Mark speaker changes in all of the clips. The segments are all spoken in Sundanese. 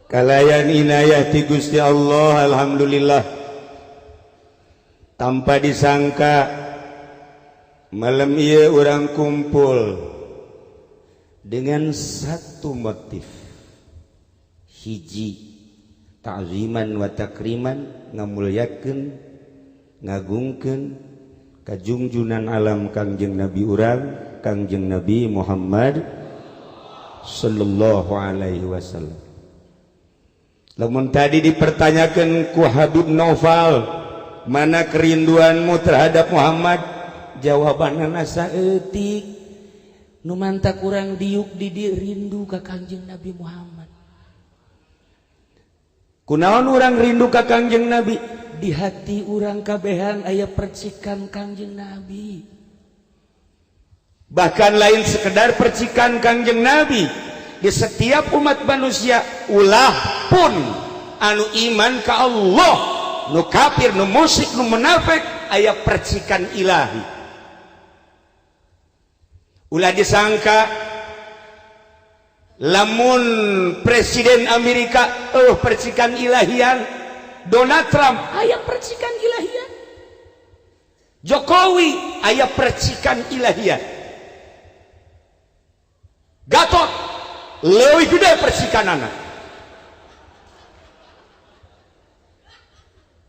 Speaker 1: kalayan inayah ti Gusti Allah. Alhamdulillah tanpa disangka malam ieu urang kumpul dengan satu motif, hiji ta'ziman wa takriman, ngamulyakeun ngagungkeun kajungjunan alam Kangjeng Nabi urang Kangjeng Nabi Muhammad sallallahu alaihi wasallam. Lamun tadi dipertanyakan ku Habib Naufal, mana kerinduanmu terhadap Muhammad? Jawabanna nasa eutik, nu manta kurang diuk di rindu ka Kangjeng Nabi Muhammad. Kunaon urang rindu ka Kangjeng Nabi? Di hati urang kabehan aya percikan Kangjeng Nabi. Bahkan lain sekedar percikan Kangjeng Nabi, di setiap umat manusia ulah pun anu iman ka Allah, nu kafir, nu musyrik, nu munafik, aya percikan ilahi. Ulah disangka lamun presiden Amerika percikan ilahian, Donald Trump aya percikan ilahian, Jokowi aya percikan ilahian, Gatot leuwih gede percikanana,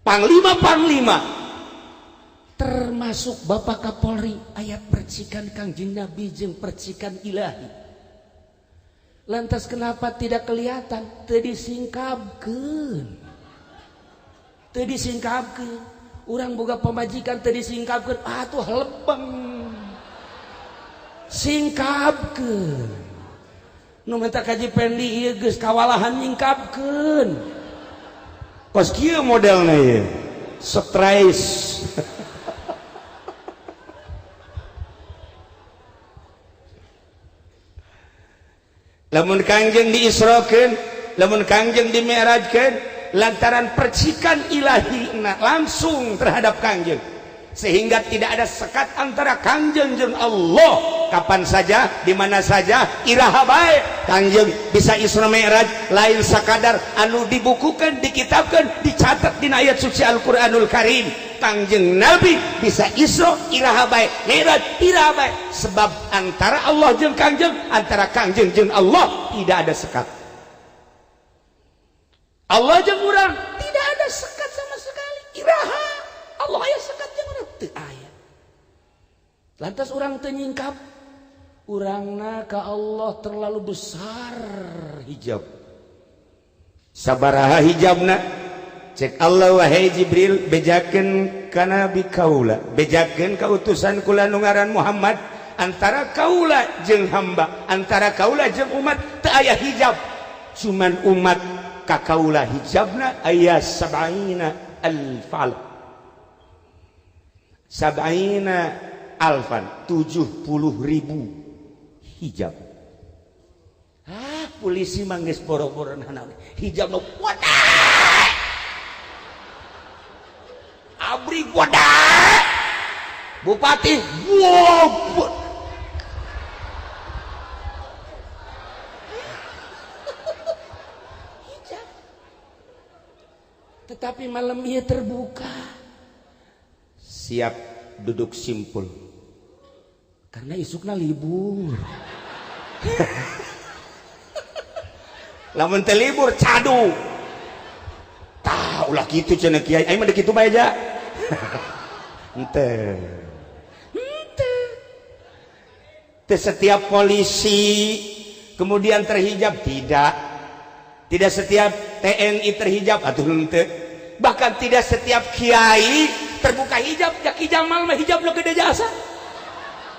Speaker 1: panglima-panglima termasuk Bapak Kapolri aya percikan Kangjeng Nabi jeung percikan ilahi. Lantas kenapa tidak kelihatan? Teu disingkapkeun. Teu disingkapkeun. Urang boga pamajikan teu disingkapkeun, atuh lebeng. Singkapkeun. Nu menta kaji pendi ieu geus kawalahan nyingkapkeun. Kos kieu modelna ieu. Stres. Lamun Kangjeng diisrokeun, lamun Kangjeng dimi'rajkeun, lantaran percikan ilahi langsung terhadap Kangjeng, sehingga tidak ada sekat antara Kangjeng jeung Allah. Kapan saja, di mana saja, iraha bae Kangjeng bisa Isra Mi'raj, lain sakadar anu dibukukan, dikitabkan, dicatat dina ayat suci Al-Qur'anul Karim. Kangjeng Nabi bisa Isra iraha bae, Mi'raj iraha bae, sebab antara Allah jeung Kangjeng, antara Kangjeng jeung Allah tidak ada sekat. Allah jeung urang tidak ada sekat sama sekali. Iraha Allah aya sekat jeung urang teu aya. Lantas urang teu nyingkap, urangna ka Allah terlalu besar hijab. Sabaraha hijabna? Cek Allah, wahai Jibril, bejakeun ka nabi kaula, bejakeun ka utusan kula nu ngaran Muhammad, antara kaula jeung hamba, antara kaula jeung umat teu aya hijab. Cuman umat ka kaula hijabna aya 70 alfal. 70 alfan, 70.000 hijab. Polisi manggis boro-boro naon hijab nu wadah. Abri wadah. Bupati wow. Hijab. Tetapi malam ia terbuka. Siap duduk simpul. Karena isukna libur. Lamun teu libur cadu. Tah ulah kitu cenah kiai, aing mah da kitu bae aja. Henteu. Teu setiap polisi kemudian terhijab, tidak. Tidak setiap TNI terhijab, atuh henteu. Bahkan tidak setiap kiai terbuka hijab. Jaki Jamal mah hijab lo gede jasa.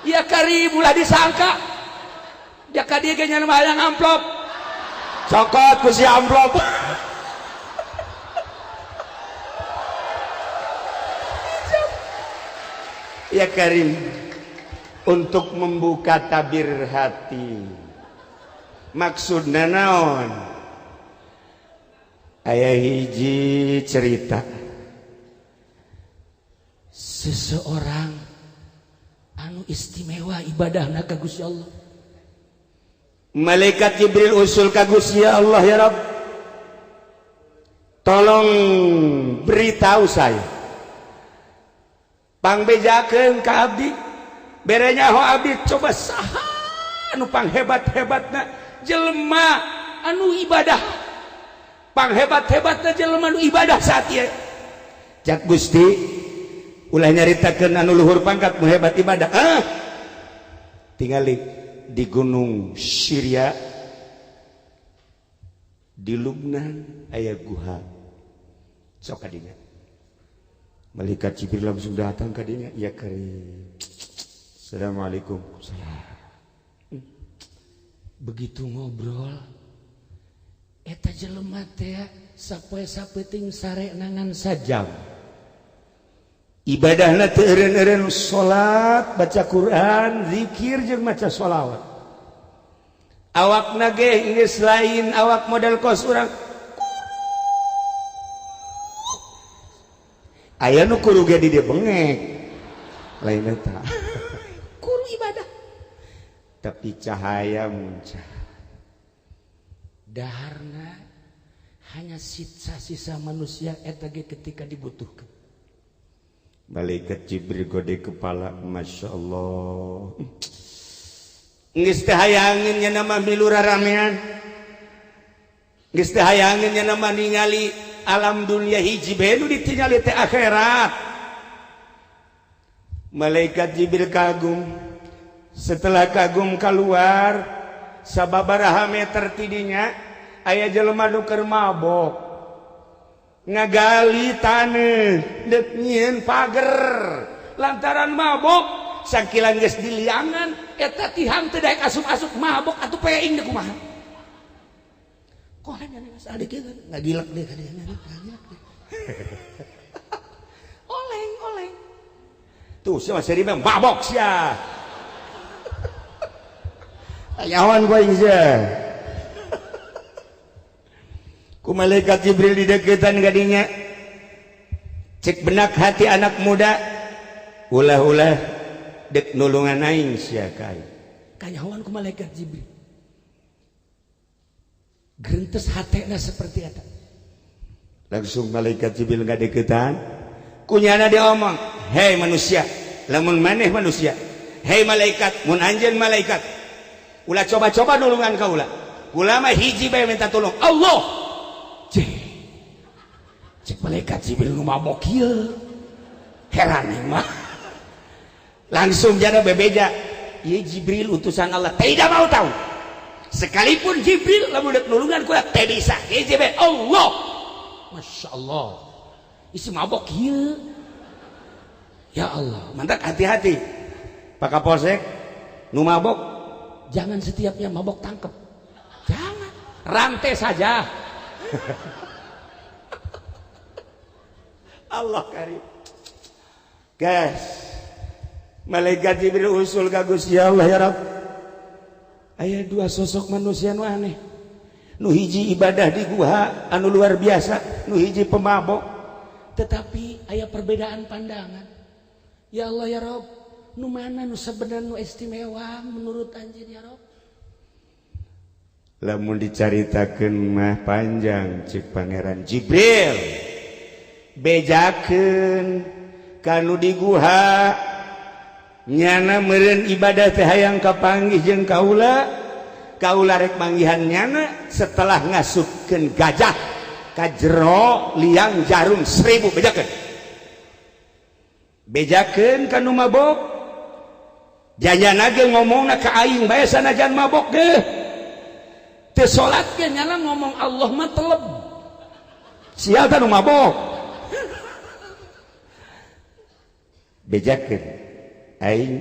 Speaker 1: Ya karibulah disangka. Jaka dia ge nyana hayang amplop. Cokot ku si amplop. Ya Karim, untuk membuka tabir hati. Maksudna naon? Aya hiji cerita. Seseorang anu istimewa ibadahna ka Gusti Allah. Malaikat Jibril usul ka Gusti Allah, ya Rabb. tolong beritahu saya pangbejakeun ka abdi berenya ho abdi coba saha anu panghebat-hebatna jelema anu ibadah panghebat-hebatna jelema anu ibadah saat ieu cak Gusti ulah nyaritakeun anu luhur pangkat mu hebat ibadah tingali di gunung Syria di Lubnan aya guha sok kadinya malaikat Jibril langsung datang ka dinya ya karim assalamualaikum begitu ngobrol eta jelema teh sapoe sapeting sare nangan sajam ibadahna teu eureun-eureun salat baca Quran zikir jeung maca sholawat awakna ge geus lain awak model kos urang aya nu kuru ge di dieu bengek lain eta kuru ibadah tapi cahaya muncul daharna hanya sisa-sisa manusia eta ge ketika dibutuhkan malaikat Jibril gode kepala Masya Allah geus teh hayangin nya nama milu raramean geus teh hayangin nya nama ningali alam dunia hiji bae nu ditingali teh akhirat malaikat Jibril kagum setelah kagum keluar sababaraha meter tidinya aya jelema nu keur mabok ngagali taneuh deuk nyieun pager lantaran mabok sakilan geus diliangan eta tihang teu daek asup-asup mabok atuh peing deuk kumaha kohan nya geus ade kieu ngagilek deui ka dieu oleng tuh sia masih mah mabok sia ayawan gua sia ku malaikat Jibril di deketan kadinya cek benak hati anak muda ulah-ulah dek nulungan aing sia kai kanyawan ku malaikat Jibril gerentes hatena seperti eta langsung malaikat Jibril ngadeketan kunyana dia omong hei manusia lamun maneh manusia hei malaikat mun anjeun malaikat ulah coba-coba nulungan ka ulah mah hiji bae minta tolong Allah cek malaikat Jibril nu mabok kieu heran mah langsung jana bebeja ieu Jibril utusan Allah tidak mau tahu sekalipun Jibril lamun deuk nulungan ku teh bisa hiji bae Allah Masya Allah isi mabok kieu ya Allah mantap hati-hati Pak Kapolsek nu mabok jangan setiapnya mabok tangkep jangan rantai saja Allah karim guys malaikat Jibril usul ka Gusti Allah ya Rabb aya dua sosok manusia nu aneh nu hiji ibadah di guha anu luar biasa nu hiji pemabok tetapi aya perbedaan pandangan ya Allah ya Rabb nu mana nu sebenarnya nu istimewa menurut anjeun ya Rabb lamun dicaritakeun mah panjang cek pangeran Jibril bejakeun kanu di guha nyana meureun ibadah teh hayang kapanggih jeung kaula rek manggihan nyana setelah ngasupkeun gajah ka jero liang jarum 1000 bejakeun kanu mabok jajana ge ngomongna ka aing bae sanajan mabok ge teu salat ge nyana ngomong Allah mah teleb sia teh nu mabok bejakeun aing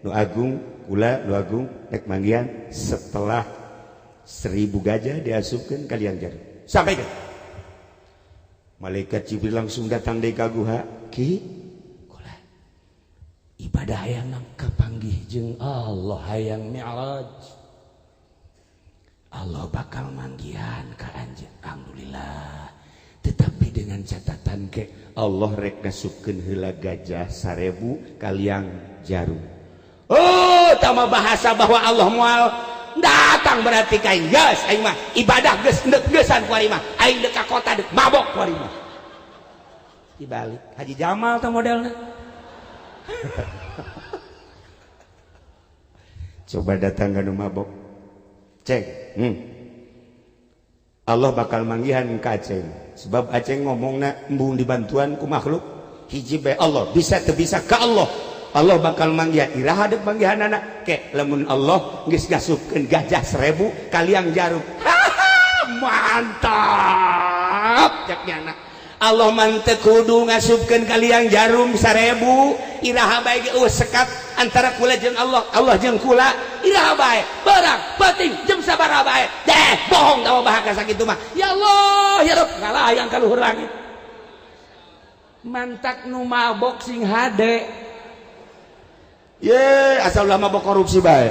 Speaker 1: nu agung kula nu agung rek manggihan setelah 1000 gajah diasupkeun ka liang jarum sampaikan malaikat Jibril langsung datang deui ka guha ki kula ibadah hayang kapanggih jeung Allah hayang mi'raj Allah bakal manggihan ka anjeun alhamdulillah tetapi dengan catatan ke Allah rek ngasupkeun heula gajah 1000 ka liang jarum oh tama bahasa bahwa Allah moal datang gampang berarti kain geus aing mah ibadah geus geus-geusan ku ari mah aing dek ka kota dek mabok ku ari mah dibalik Haji Jamal teh modelna. Coba datang ke mabok cek Allah bakal manggihan ka Aceng sebab Aceng ngomongna embung dibantuan ku makhluk hiji bae Allah bisa teu bisa ka Allah Allah bakal manggihan iraha deuk manggihanana ke lamun Allah geus gasupkeun gajah 1000 kaliang jarum mantap jaknya Allah manteu kudu ngasupkeun kaliang jarum 1000 iraha bae ge sekat antara kula jeung Allah jeung kula iraha bae barang penting jeung sabaraha bae bohong kalau bahasa sakitu mah ya Allah ya Rabb ngalayang ka luhur langit mantak nu mabok sing hade ye asal ulah mabok korupsi bae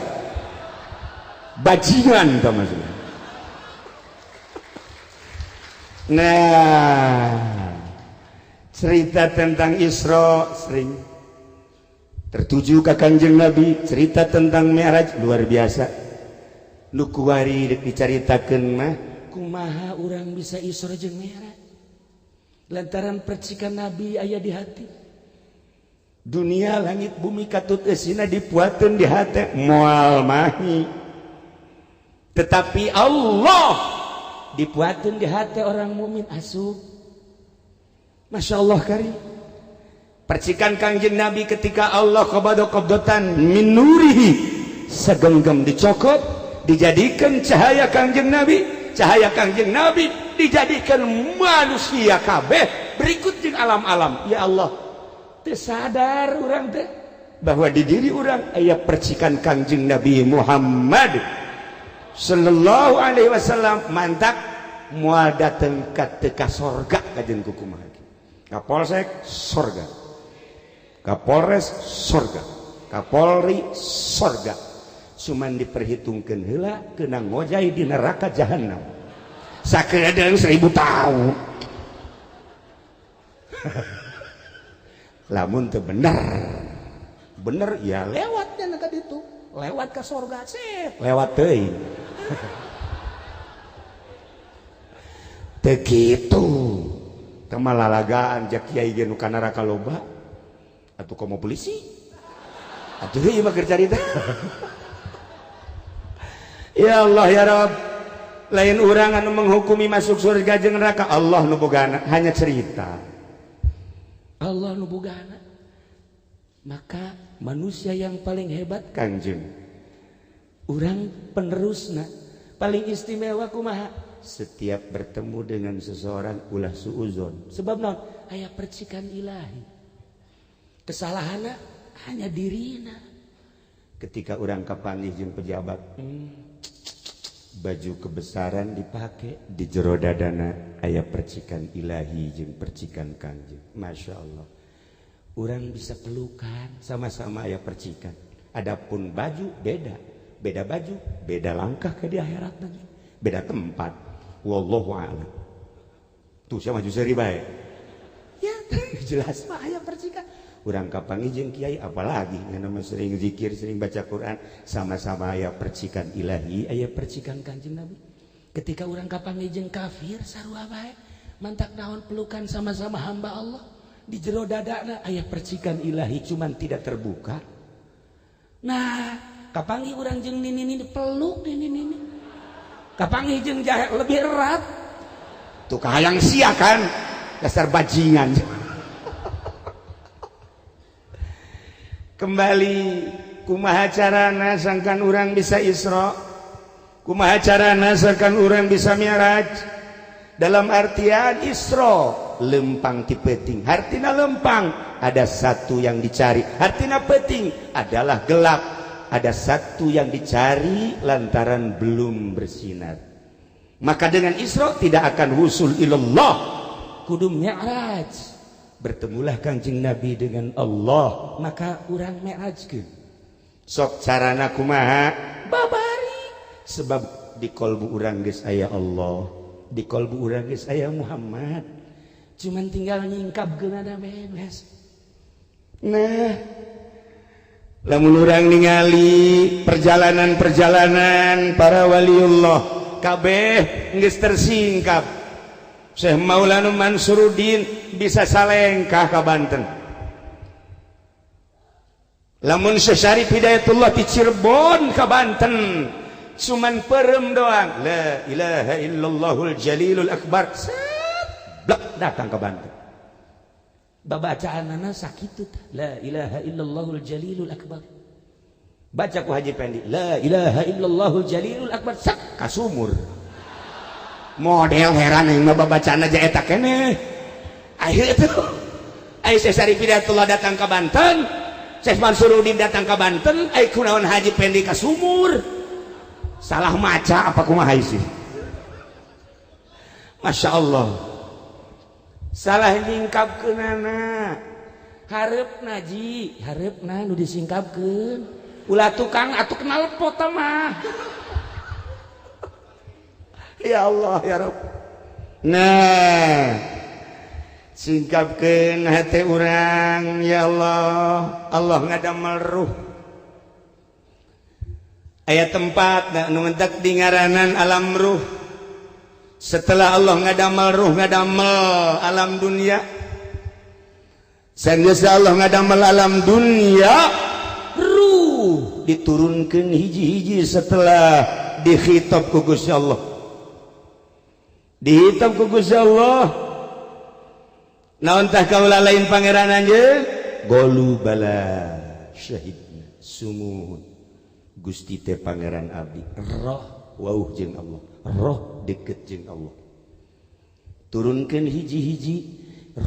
Speaker 1: bajingan tah maksudnya. Nah cerita tentang Isra sering tertuju ke Kanjeng Nabi cerita tentang Mi'raj luar biasa nu kuari deuk dicaritakeun mah kumaha urang bisa Isra jeung Mi'raj lantaran percikan Nabi aya di hati dunia langit bumi katut eusina dipuateun di hate moal mahi tetapi Allah dipuateun di hate orang mukmin asup Masya Allah kari percikan Kanjeng Nabi ketika Allah qabada qabdatan min nurihi sagenggam dicokot dijadikan cahaya Kanjeng Nabi dijadikan manusia kabeh berikut jeung alam-alam ya Allah sadar orang teh bahwa di diri orang aya percikan Kanjeng Nabi Muhammad sallallahu alaihi wasallam mantak moal dateng ka teu sorga kajen kukumaha Kapolsek sorga Kapolres sorga Kapolri sorga cuman diperhitungkeun heula keuna ngojai di neraka jahanam sakedeung 1000 tahun lamun teu bener ya lewat dana ka ditu lewat ka sorga lewat teuing teu kitu teu malalagaan jak kiai ge nu ka neraka loba atuh komo polisi atuh ieu mah keur carita ya Allah ya Rabb lain urang anu menghukumi masuk surga jeung neraka Allah nu bogana hanya cerita Allah nu bogana maka manusia yang paling hebat Kanjeng urang penerusna paling istimewa kumaha setiap bertemu dengan seseorang ulah suuzon sebab naon aya percikan ilahi kesalahanna hanya dirina ketika urang kapanggih jeung pejabat baju kebesaran dipake di jero dadana aya percikan ilahi jeung percikan Kanjeng Masya Allah urang bisa pelukan sama-sama aya percikan adapun baju beda baju beda langkah ke di akhirat nanti beda tempat wallahu a'lam tuh sia maju seri bae ya jelas mah aya percikan urang kapanggih jeung kiai apalagi ngan sering zikir sering baca Quran sama-sama aya percikan ilahi aya percikan Kanjeng Nabi ketika urang kapanggih jeung kafir sarua bae mantak naon pelukan sama-sama hamba Allah di jero dadana aya percikan ilahi cuman tidak terbuka nah kapanggih urang jeung nini peluk nini kapanggih jeung jahe lebih erat tuh kahayang sia kan dasar bajingan kembali kumaha carana sangkan urang bisa Isra kumaha carana sangkan urang bisa Mi'raj dalam artian Isra lempang ti peuting hartina lempang ada satu yang dicari hartina peuting adalah gelap ada satu yang dicari lantaran belum bersinar maka dengan Isra tidak akan wusul ilallah kudu Mi'raj bertemulah Kanjeng Nabi dengan Allah maka urang mi'rajkeun sok carana kumaha babari sebab di kolbu urang geus aya Allah di kolbu urang geus aya Muhammad cuman tinggal nyingkapkeun ada beres nah lamun urang ningali perjalanan-perjalanan para waliullah kabeh geus tersingkap. Syekh Maulana Mansuruddin bisa salengkah ka Banten. Lamun Syekh Syarif Hidayatullah di Cirebon ka Banten cuman perem doang la ilaha illallahul jalilul akbar blak datang ke Banten. Babacaanana sakitu la ilaha illallahul jalilul akbar. Baca ku Haji Pendi la ilaha illallahul jalilul akbar sak ka sumur. Model heran yang babacaan aja eta keneh. Ayo tuh. Ayo Syekh Syarif Hidayatullah datang ke Banten, Syekh Mansuruddin datang ke Banten, ayo kunaon Haji Pendi ka sumur. Salah maca apa kumaha sih? Masya Allah. Salah nyingkapkeunana. Hareupna ji, hareupna nu disingkapkeun. Ulah tukang atuh kenal pot mah. Ya Allah ya Rabb. Nah, singkapkeun hate urang ya Allah. Allah ngadamel ruh. Aya tempat nu ngedak di ngaranan alam ruh. Setelah Allah ngadamel ruh, ngadamel alam dunia. Sanggeus Allah ngadamel alam dunia, ruh diturunkeun hiji-hiji setelah dikhitab ku Gusti Allah. Dihitab ku Gusti Allah. Naon tah kaula lain pangeran anjeun? Golu bala syahidna sumuhun. Gusti teh pangeran abdi roh wauh jeung Allah, roh deket jeung Allah. Turunkeun hiji-hiji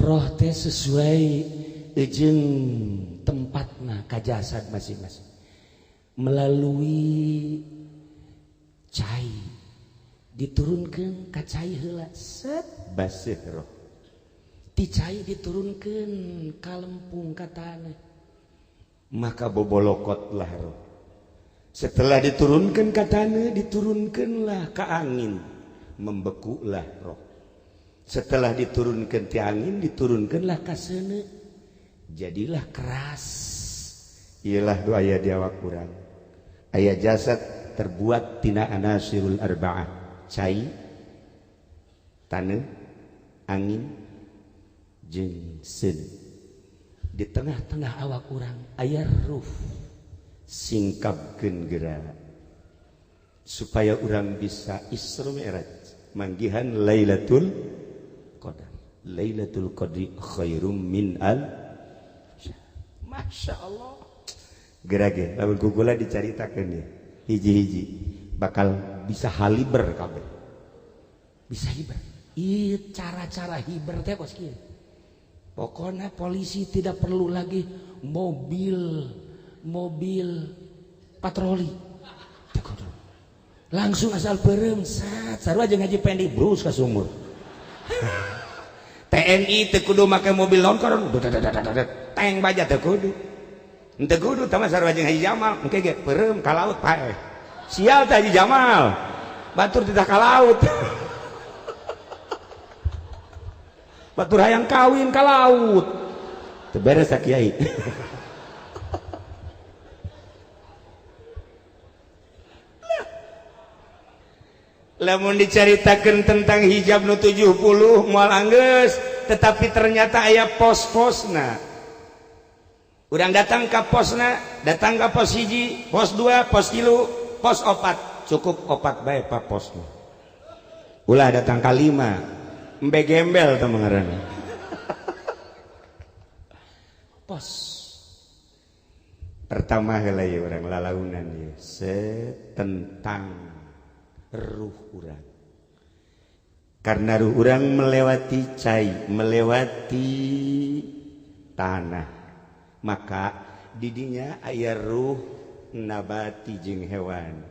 Speaker 1: roh teh sesuai jeung tempatna ka jasad masing-masing melalui cai diturunkeun ka cai heula set baseuh roh ti cai diturunkeun ka lempung ka tanah maka bobolokotlah roh. Setelah diturunkan ke tanah, diturunkanlah ke angin, membekulah roh. Setelah diturunkan ke angin, diturunkanlah ke sana, jadilah keras. Ialah doa aya di awak kurang. Aya jasad terbuat tina anasirul arba'ah, cai, tanah, angin, jeung seun. Di tengah-tengah awak kurang aya ruh. Singkapkeun geura supaya orang bisa Isra Mi'raj manggihan Lailatul Qadar. Lailatul Qadri khairum min al Masya Allah. Geura ge lamun kukula dicaritakeun ya hiji-hiji bakal bisa haliber kabeh. Bisa hiber. Ieu cara-cara hiber teh kos kieu. Pokoknya polisi tidak perlu lagi mobil patroli langsung asal berem sarua jeung Haji Pendi brus ka sumur. TNI teu kudu make mobil longkor teng baja teu kudu tama sarua jeung Haji Jamal engke ge berem ka laut pae sial teh Haji Jamal batur titah ka laut. Batur hayang kawin ka laut teu beres sa kiai. Lamun diceritakan tentang hijab nu 70 moal anggeus tetapi ternyata aya pos-posna. Urang datang ke posna, datang ke pos hiji, pos 2, pos 3, pos 4, cukup 4 bae pa posna. Ulah datang ka 5, embe gembel teh ngaranna. Pos pertama heula ieu urang lalaunan ieu tentang ruh urang. Karena ruh urang melewati cai, melewati tanah, maka didinya aya ruh nabati jeung hewan.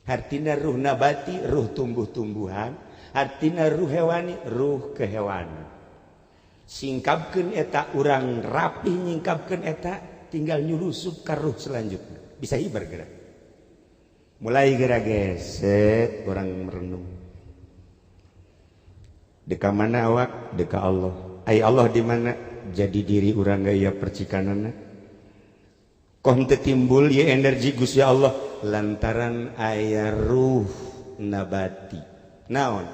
Speaker 1: Artina ruh nabati ruh tumbuh-tumbuhan, artina ruh hewani ruh kehewanan. Singkapkeun eta urang rapih nyingkapkeun eta tinggal nyulusup ka ruh selanjutnya. Bisa hibar geura. Mulai geura geset orang merenung. Deka mana awak? Deka Allah. Ai Allah di mana? Jadi diri urang gaya percikanana. teu timbul ye energi Gusti Allah lantaran aya ruh nabati naon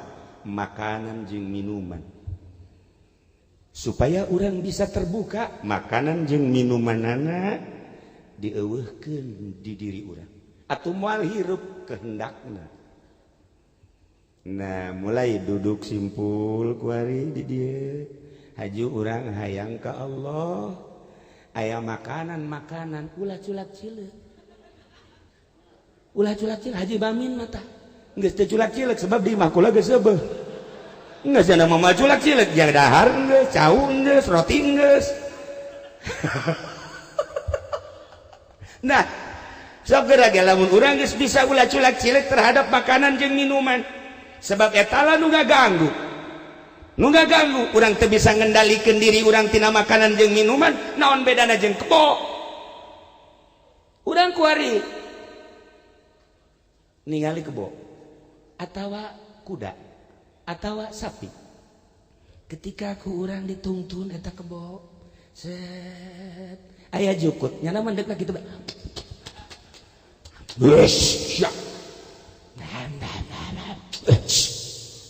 Speaker 1: makanan jeung minuman supaya orang bisa terbuka makanan jeung minumanana dieuweuhkeun di diri urang atuh moal hirup kehendakna. Nah mulai duduk simpul kuari di dia haju urang hayang ka Allah aya makanan ulah culak cileuk haji bamin mata geus teu culak cileuk sebab di imah kula geus seubeuh geus cenah mah culak cileuk jang dahar geus cau geus roti geus. Nah sok geura ge lamun urang geus bisa ulah culak cileuk terhadap makanan jeung minuman sebab etala nu ngaganggu urang teu bisa ngendalikeun diri urang tina makanan jeung minuman naon bedana jeung kebo urang kuari ningali kebo atawa kuda atawa sapi ketika ku urang dituntun eta kebo set aya jukut nyana mandekna kitu bae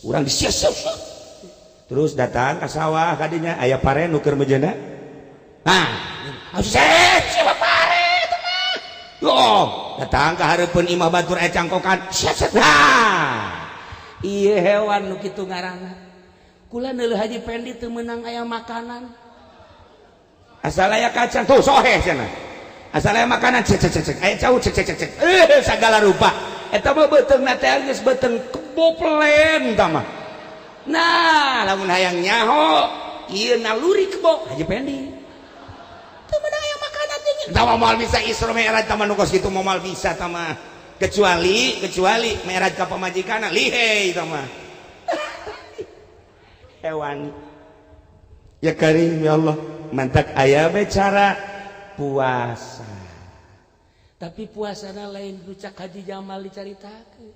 Speaker 1: urang disiasep terus datang ke sawah kadinya aya pare nu keur mejena nah siapa pare itu mah yo datang ke hareupeun imah batur aya cangkokan nah ieu hewan nu kitu ngaranna kula neuleuh Haji Pendi teu meunang aya makanan asal aya kacang tuh sohe cenah asal aya makanan cek aya cau cek sagala rupa eta mah beuteungna teh geus beuteung kebo plen tah mah. Nah lamun hayang nyaho ieu naluri kebo Haji Pendi teu meunang aya makanan jeung tah moal bisa Isra Mi'raj tah nu kos kitu moal bisa tah mah kecuali mi'raj ka pamajikanna lihei tah mah hewan ya karim ya Allah mantak aya we cara puasa tapi puasana lain rucak Haji Jamal dicaritakeun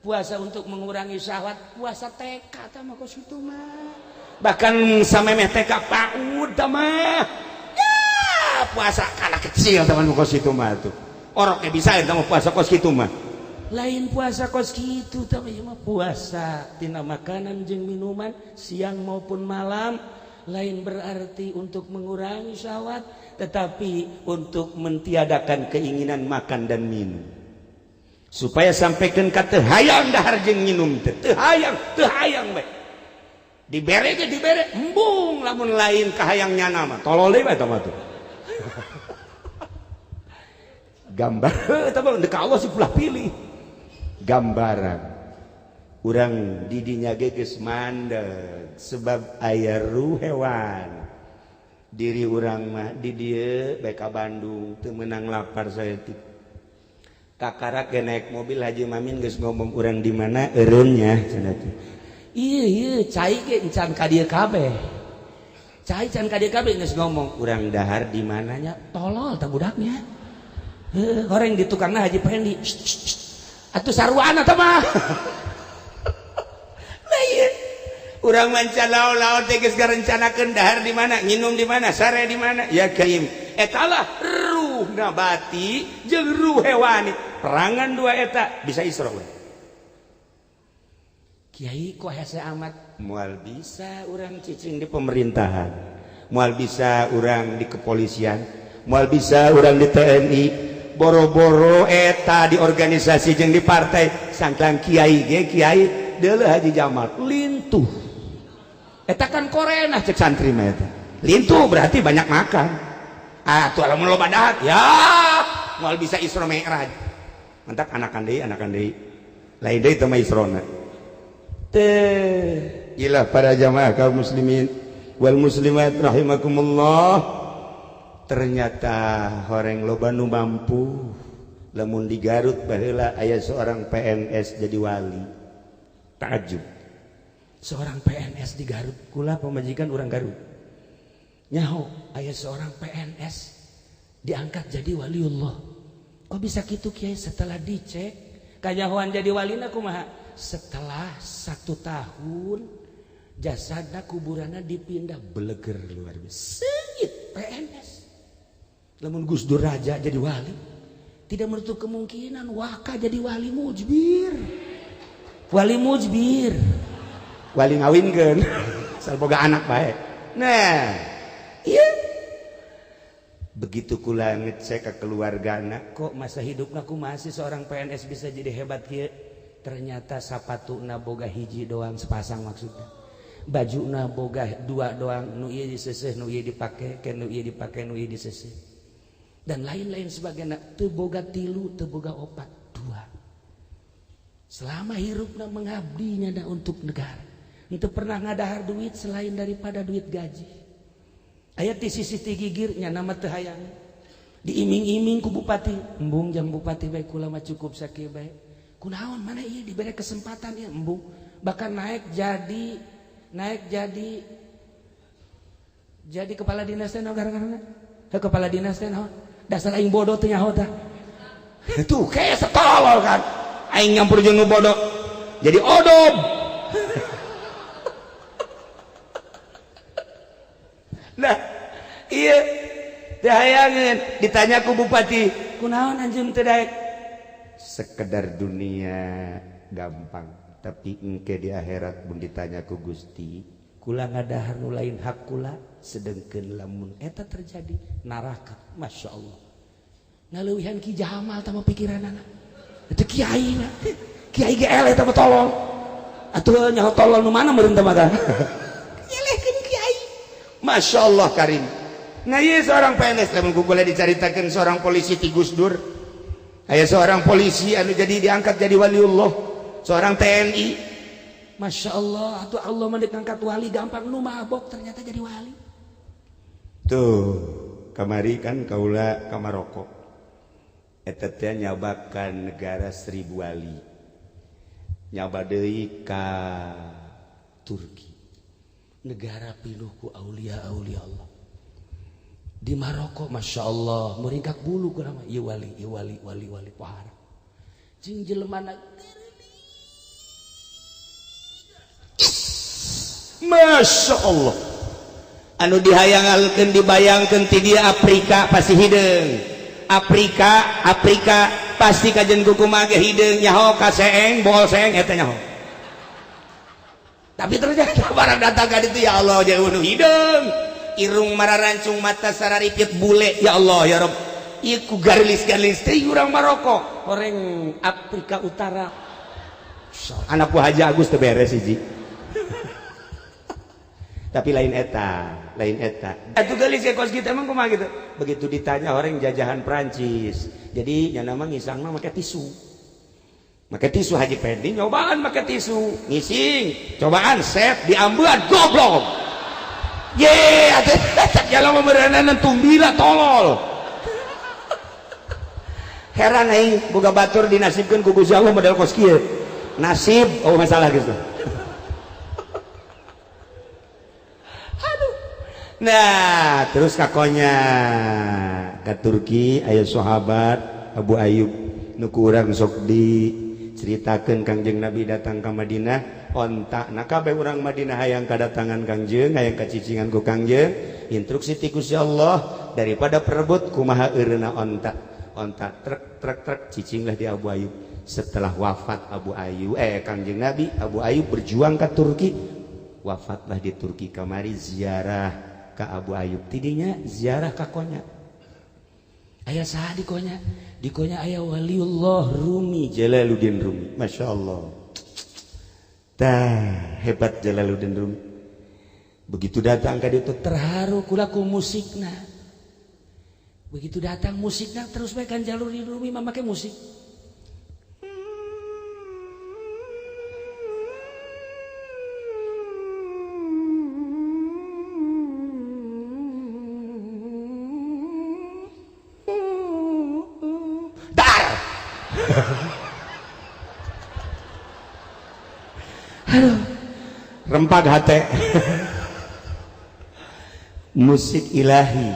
Speaker 1: puasa untuk mengurangi syahwat puasa TK tah mah kos kitu mah bahkan samemeh TK PAUD tah mah ya puasa kana kecil tah mah kos kitu mah tuh orok ge bisa tah mah puasa kos kitu mah lain puasa kos kitu tah mah puasa tina makanan jeung minuman siang maupun malam lain berarti untuk mengurangi syahwat tetapi untuk mentiadakan keinginan makan dan minum supaya sampaikan ka teu hayang dahar jeung nginum teu hayang bae dibere ge dibere embung lamun lain kahayang nyana mah tolol deui bae tah mah tuh gambar eta mah deuk ka Allah sih pulah pilih gambaran urang di dinya ge geus mandeg sebab aya ruh hewan diri urang mah di dieu bae ka Bandung teu meunang lapar saeutik kakarak ge naik mobil Haji Mamin geus ngomong urang di mana eureunnya cenah teh ieu cai ge encan ka dieu kabeh cai can ka dieu kabeh geus ngomong urang dahar di mananya tolol tah budaknya goreng di tukangna Haji Pendi atuh sarwana tah mah nah ieu urang mancan laon-laon teh geus garencanakeun dahar di mana nginum di mana sare di mana ya kaim eta lah ruh nabati jeung ruh hewani perangan dua eta bisa Isra we Kiai kok hese amat moal bisa urang cicing di pemerintahan moal bisa urang di kepolisian moal bisa urang di TNI boro-boro eta di organisasi jeung di partai sangklang kiai ge kiai deuleuh Haji Jamal lintuh eta kan korena cek santri mah eta lintuh berarti banyak makan tuh lamun loba dahar ya moal bisa Isra Mi'raj mantak anakan deui lain deui teh mah Isrona teh ilah para jamaah kaum muslimin wal muslimat rahimakumullah ternyata horeng loba nu mampu lamun di Garut baheula aya seorang PNS jadi wali takjub seorang PNS di Garut kula pamajikan urang Garut nyaho aya seorang PNS diangkat jadi waliullah kok bisa gitu Kiai setelah dicek kanyahoan jadi walina kumaha setelah 1 tahun jasadna kuburanna dipindah beleger luar biasa seungit PNS Lamun Gus Dur Raja jadi wali, tidak menutup kemungkinan Waka jadi wali mujbir. Wali mujbir. Wali ngawinkeun. Asal boga anak bae. Nah, iya. Begitu kula ngecek ke keluargana, kok masa hidupna ku masih seorang PNS bisa jadi hebat kieu. Ternyata sapatuna boga hiji doang sepasang maksudnya. Bajuna boga dua doang, nu ieu diseuseuh, nu ieu dipake, ke nu ieu dipake, nu ieu diseuseuh. Dan lain-lain sebagainya, teu boga tilu, teu boga opat, dua. Selama hirupna mengabdinya untuk negara, itu pernah ngadahar duit selain daripada duit gaji. Ayat di sisi tigigirnya nama teu hayang. Diiming-iming ku bupati, embung jam bupati bae kula mah cukup sakieu bae. Kunaon mana ieu diberi kesempatan ya embung, bahkan naik jadi kepala dinas teh naon garang-garangna? Kepala dinas teh naon? Dasar aing bodoh teh nyaho tah. Tuh kayak setolol kan. Aing nyampur jeung nu bodoh. Jadi odob. Nah, iya teh hayangeun ditanya ku bupati, kunaon anjeun teh daek? Sekedar dunia gampang, tapi engke di akhirat mun ditanya ku Gusti, kula ngadahar nu lain hak kula, sedengkeun lamun eta terjadi neraka. Masya Allah. Ngaleuwihan Ki Jamal tama pikiranana. Itu kiai lah. Kiai GL eta mah tolol. Atuh nyaho tolol nu mana meureun teh mah tah. Nyelehkeun kiai. Masya Allah karim. Nah ieu seorang PNS lamun kula dicaritakeun seorang polisi ti Gus Dur. Aya seorang polisi anu jadi diangkat jadi waliullah, seorang TNI. Masya Allah, atuh Allah mendek ngangkat wali gampang, nu mabok ternyata jadi wali. Tuh, kamari kan kaula ka Maroko. Eta teh nyabakan negara 1000 wali. Nyaba deui ka Turki. Negara pinuh ku aulia-aulia Allah. Di Maroko Masya Allah meringkak bulu ku nama ieu wali pohara. Jeung jelemana Masya Allah. Anu dihayangalkeun dibayangkeun ti dia Afrika pasti hideung. Afrika pasti kajen kumaha ge hideung nyaho ka seeng bol seeng eta nyaho. Tapi ternyata barang datang ka ditu ya Allah jauh nu hideung. Irung mararancung mata sararipit bule ya Allah ya Rabb. Ieu ku garlis-garlis teh urang Maroko, horeng Afrika Utara. Anak buah Haji Agus teu beres hiji. Tapi lain eta. Atuh gelis ke kos kita emang kumaha gitu. Begitu ditanya orang jajahan Prancis. Jadi nya nama ngisang mah make tisu. Make tisu Haji Pendi nyobaan make tisu. Ngising, cobaan set diambean goblok. Ye, atuh jalan memerenan tumbila tolol. Heran aing boga batur dinasibkeun ku Gusti Allah model kos kieu. Nasib oh masalah gitu. Nah terus kakonya ke Turki aya sahabat Abu Ayyub nuku urang sok diceritakeun Kangjeng Nabi datang ke Madinah ontak na kabeh urang Madinah hayang kadatangan Kangjeng hayang kacicingan ku Kangjeng instruksi ti Gusti Allah daripada perebut kumaha eureuna ontak trek cicinglah di Abu Ayyub. Setelah wafat Abu Ayyub Kangjeng Nabi Abu Ayyub berjuang ke Turki wafatlah di Turki kamari ziarah ka Abu Ayyub tidinya ziarah ka konya aya saha di konya aya waliullah Rumi Jalaluddin Rumi Masya Allah tah hebat Jalaluddin Rumi begitu datang ka ditu terharu kula ku musikna begitu datang musikna terus bae kan Jalaluddin Rumi make musik rempak hate musik ilahi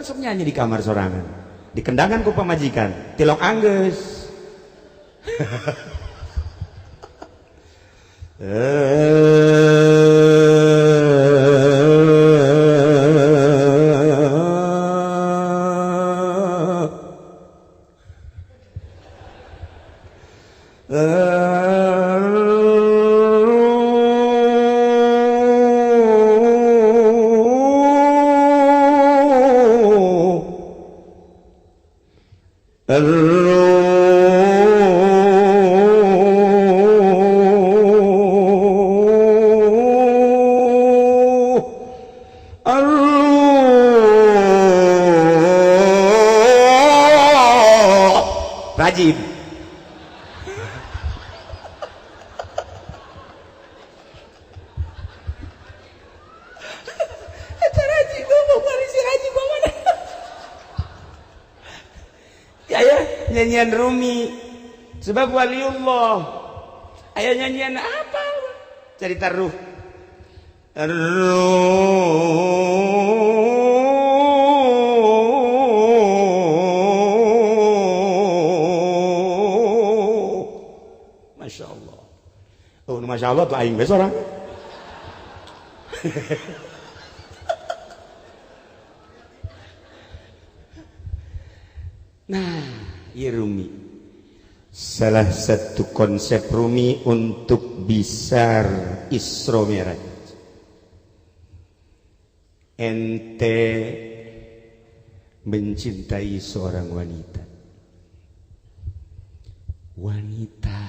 Speaker 1: kan sok nyanyi di kamar sorangan. Dikendangan ku pamajikan, tilok anggeus. Rajib. Eta rajib bawa polisi rajib bawa mana? Ya nyanyian Rumi sebab waliullah. Aya nyanyian apa? Cerita ruh. Masya Allah. Oh, Masya Allah tuh aing besok orang. Nah, ya Rumi. Salah satu konsep Rumi untuk bisa Isra Mi'raj. Ente mencintai seorang wanita. Wanita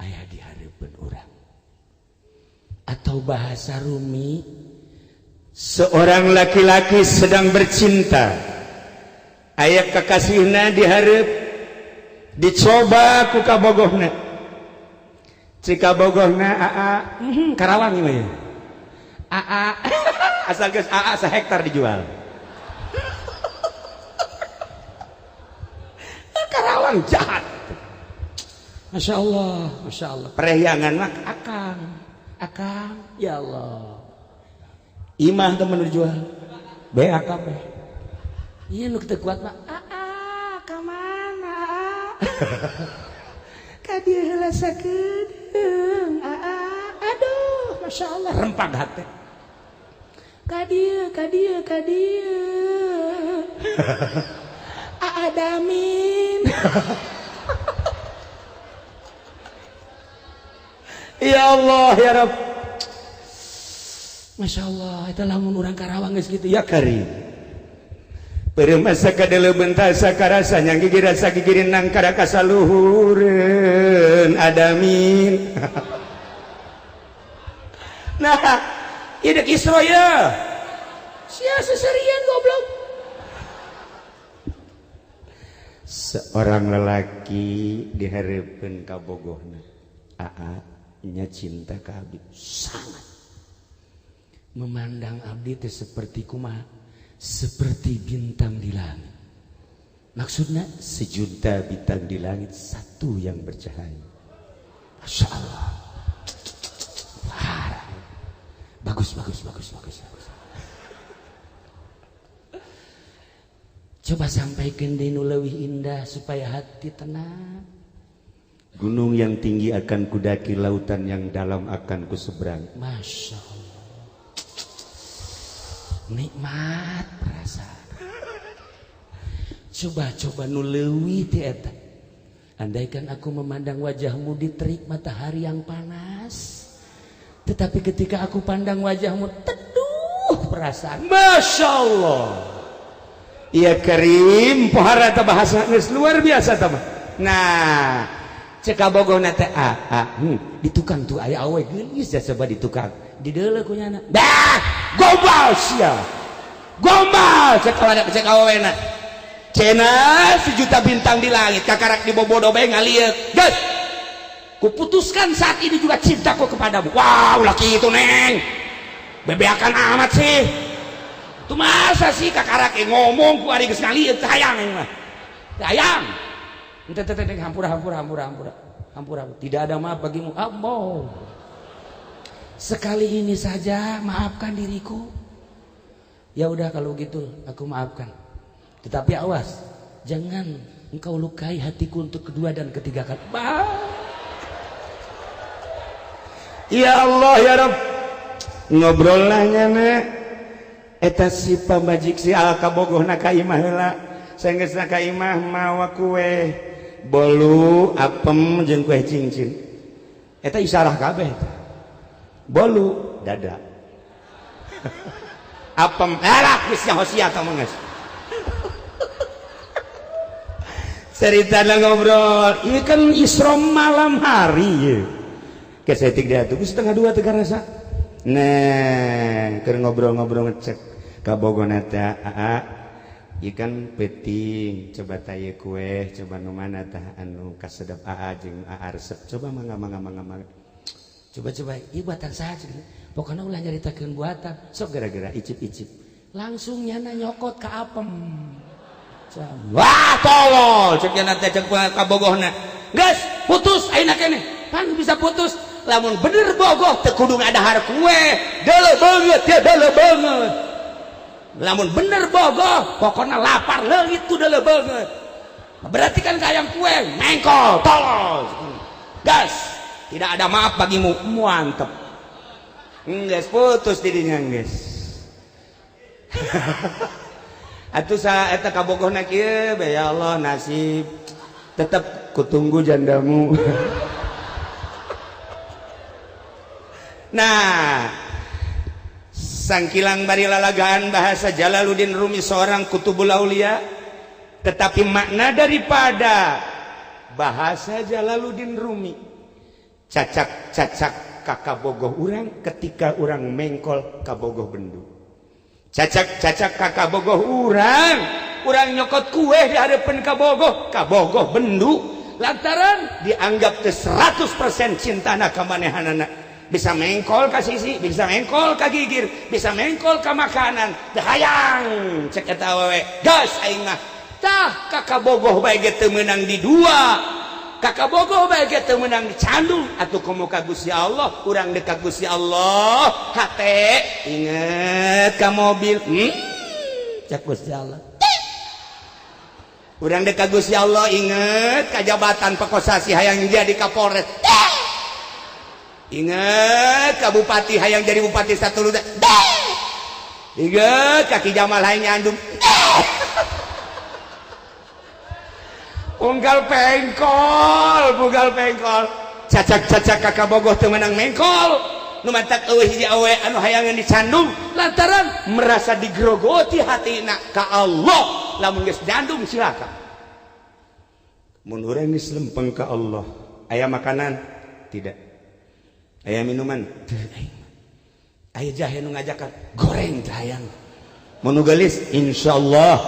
Speaker 1: aya di hareupeun urang. Atau bahasa Rumi, seorang laki-laki sedang bercinta. Aya kakasihna di hareup, dicoba ku kabogohna. Cik kabogohna Karawang ieu ya. Asal geus sehektar dijual. Karawang jahat. Masya Allah, Masya Allah. Perehyangan mah akang, ya Allah. Imah temen dijual. BAKP. Iya nu teu kuat mah. Ka mana? Ka dieu heula sakedeung. Aduh, Masya Allah rempag hate. Ka dieu. Damin. Ya Allah ya Rabb. Masya Allah, itu lamun urang Karawang geus kitu ya Karim. Peremasa kadele bentasa karasa nyang gigi rasa gigirin nang kada kasaluhureun adamin. Nah, ieu Isra ya. Sia seserian goblok. Seorang lelaki dihareupeun ka bogohna. Nya cinta ka abdi sangat. Memandang abdi teh seperti kumaha? Seperti bintang di langit. Maksudnya sejuta bintang di langit satu yang bercahaya. Masya Allah. Bagus. Coba sampaikan di nu leuwih indah supaya hati tenang. Gunung yang tinggi akan kudaki, lautan yang dalam akan kuseberang. Masya Allah. Nikmat perasaan. Coba nu leuwih teh eta. Andaikan aku memandang wajahmu di terik matahari yang panas, tetapi ketika aku pandang wajahmu teduh perasaan. Masya Allah. Iya Karim, pohara ta bahasa geus luar biasa ta. Nah, cek kabogona teh di tukang tuh aya awe geulis ya coba di tukang. Di deuleu ku nyana. Dah, gombal sia. Gombal cek awena. Cenah sejuta bintang di langit kakarak di bobodo bae ngalieu. Geus. Kuputuskan saat ini juga cintaku kepadamu. Wow, laki itu neng. Bebeakan amat sih. Itu masa sih kakarak ngomong ku ari geus ngalieu sayang mah. Sayang. Ente hampura. Tidak ada maaf bagimu. Sekali ini saja maafkan diriku.
Speaker 2: Ya udah kalau gitu aku maafkan. Tetapi awas, jangan engkau lukai hatiku untuk kedua dan ketiga kali.
Speaker 1: Ya Allah ya Rabb, ngobrol nanya nek eta si pambajik si alkabogohna ka imah heula, saenggeusna ka imah mawa kue bolu apem jeung kue cincin. Eta isyarah kabeh eta. Bolu dada. Apem alah geus hosia ka mah geus. Ceritana ngobrol, ini kan Isra malam hari ya. Kesetik dia tuh setengah dua teu karasa. Nah, keur ngobrol-ngobrol ngecek ka Bogona teh ikan peting coba taya kue coba nu mana tah anu kasedap jeung resep coba mangga coba ieu buatan saha pokoknya ulah nyaritakeun buatan sok gara-gara icip-icip langsung nyana nyokot ka apem. Wah tolol cek nyana teh cek ka bogohna geus putus ayeuna keneh pan bisa putus lamun bener bogoh teu kudu ngadahar kue deuleu beungeut ya deuleu beungeut lamun bener bogoh pokoknya lapar leungit tu deuleu beungeut berarti kan kayang kue mengkol tolol gas tidak ada maaf bagimu mantep geus putus didinya geus atuh sa eta kabogohna kieu be ya Allah nasib tetep kutunggu jandamu. Nah, sangkilang bari lalagaan bahasa Jalaluddin Rumi seorang kutubul aulia, tetapi makna daripada bahasa Jalaluddin Rumi cacak-cacak kakabogoh urang ketika urang mengkol kabogoh bendu. Cacak-cacak kakabogoh urang nyokot kue di hadapan kabogoh bendu lantaran dianggap 100% cintana ka manehanana. Bisa mengkol ka sisi, bisa mengkol ka gigir, bisa mengkol ka makanan. Teu hayang cek eta awewe. Gas aing mah. Tah kakabogoh bae ge teu meunang di dua. Kakabogoh bae ge teu meunang di candu. Atuh komo ka Gusti Allah, urang deuk ka Gusti Allah. Hate inget ka mobil. Cek Gusti Allah. Urang deuk ka Gusti Allah inget ka jabatan pekosasi hayang jadi Kapolres. Ingat ka bupati hayang jadi bupati Satuluda. Ingat kaki Jamal hayang nyandung. Unggal pengkol. Cacak-cacak kakak bogoh teu meunang mengkol. Nu mantak eueuh hiji awe anu hayangan dicandung lantaran merasa digrogoti hatina ka Allah. Lamun geus nyandung silakan. Mun urang geus lempeng ka Allah, aya makanan? Tidak. Aya minuman? Aya jahe nu ngajakan goreng jahayang. Mun nu geulis insyaallah.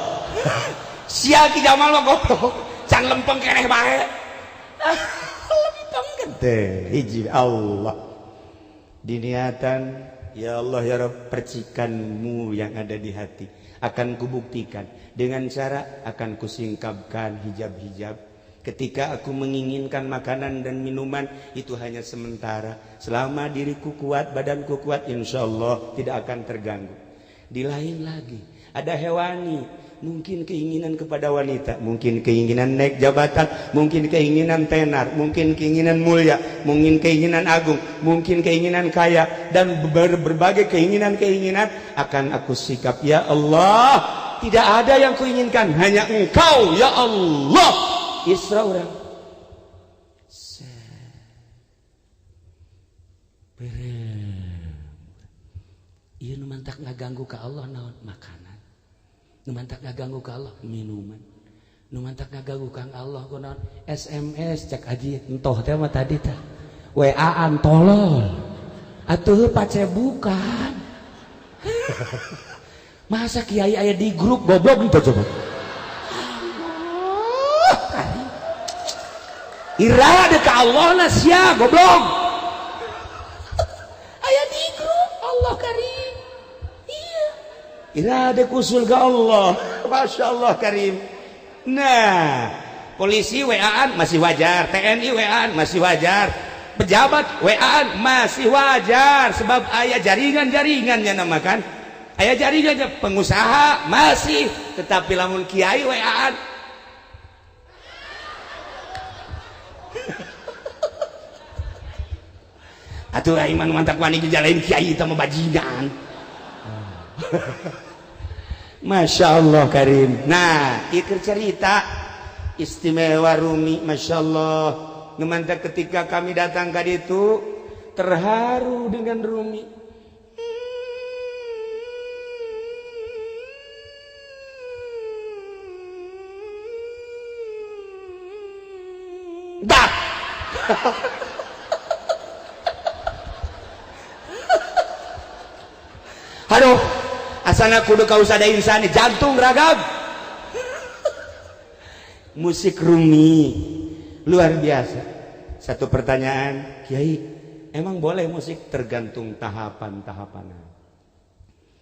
Speaker 1: Sia ki Jamal mah goblok, can lempeng keneh bae. Lempeng gede hiji Allah. Diniatan ya Allah ya Rabb percikanmu yang ada di hati akan kubuktikan dengan cara akan kusingkapkan hijab-hijab. Ketika aku menginginkan makanan dan minuman itu hanya sementara. Selama diriku kuat, badanku kuat, insya Allah tidak akan terganggu. Di lain lagi, ada hewani. Mungkin keinginan kepada wanita, mungkin keinginan naik jabatan, mungkin keinginan tenar, mungkin keinginan mulia, mungkin keinginan agung, mungkin keinginan kaya, dan berbagai keinginan-keinginan akan aku sikap. Ya Allah, tidak ada yang kuinginkan, hanya Engkau, ya Allah. Isra orang iya nu mantak ngaganggu ka Allah naon makanan, nu mantak ngaganggu ka Allah minuman, nu mantak ngaganggu ka Allah kunaon SMS cek aji entoh teh mah tadi teh WA-an tolol atuh pace bukan. Masa kiai aya di grup goblok itu coba. Irada ke Allah na sia goblok. Aya di grup Allah karim. Iya. Irada kusul ke Allah. Masya Allah karim. Nah, polisi WA-an masih wajar, TNI WA-an masih wajar, pejabat WA-an masih wajar sebab aya jaringan-jaringannya namakan. aya jaringan pengusaha masih, tetapi lamun kiai weaan atuh iman mantak wani dijalain kiai itu mah bajingan. Masya Allah Karim. Nah, ieu cerita istimewa Rumi, Masya Allah. Ngemantak ketika kami datang ke ditu terharu dengan Rumi. Dah. Aduh, asana kudu kausada insani jantung ragam. Musik Rumi luar biasa. Satu pertanyaan, Kiai, emang boleh musik? Tergantung tahapan-tahapannya.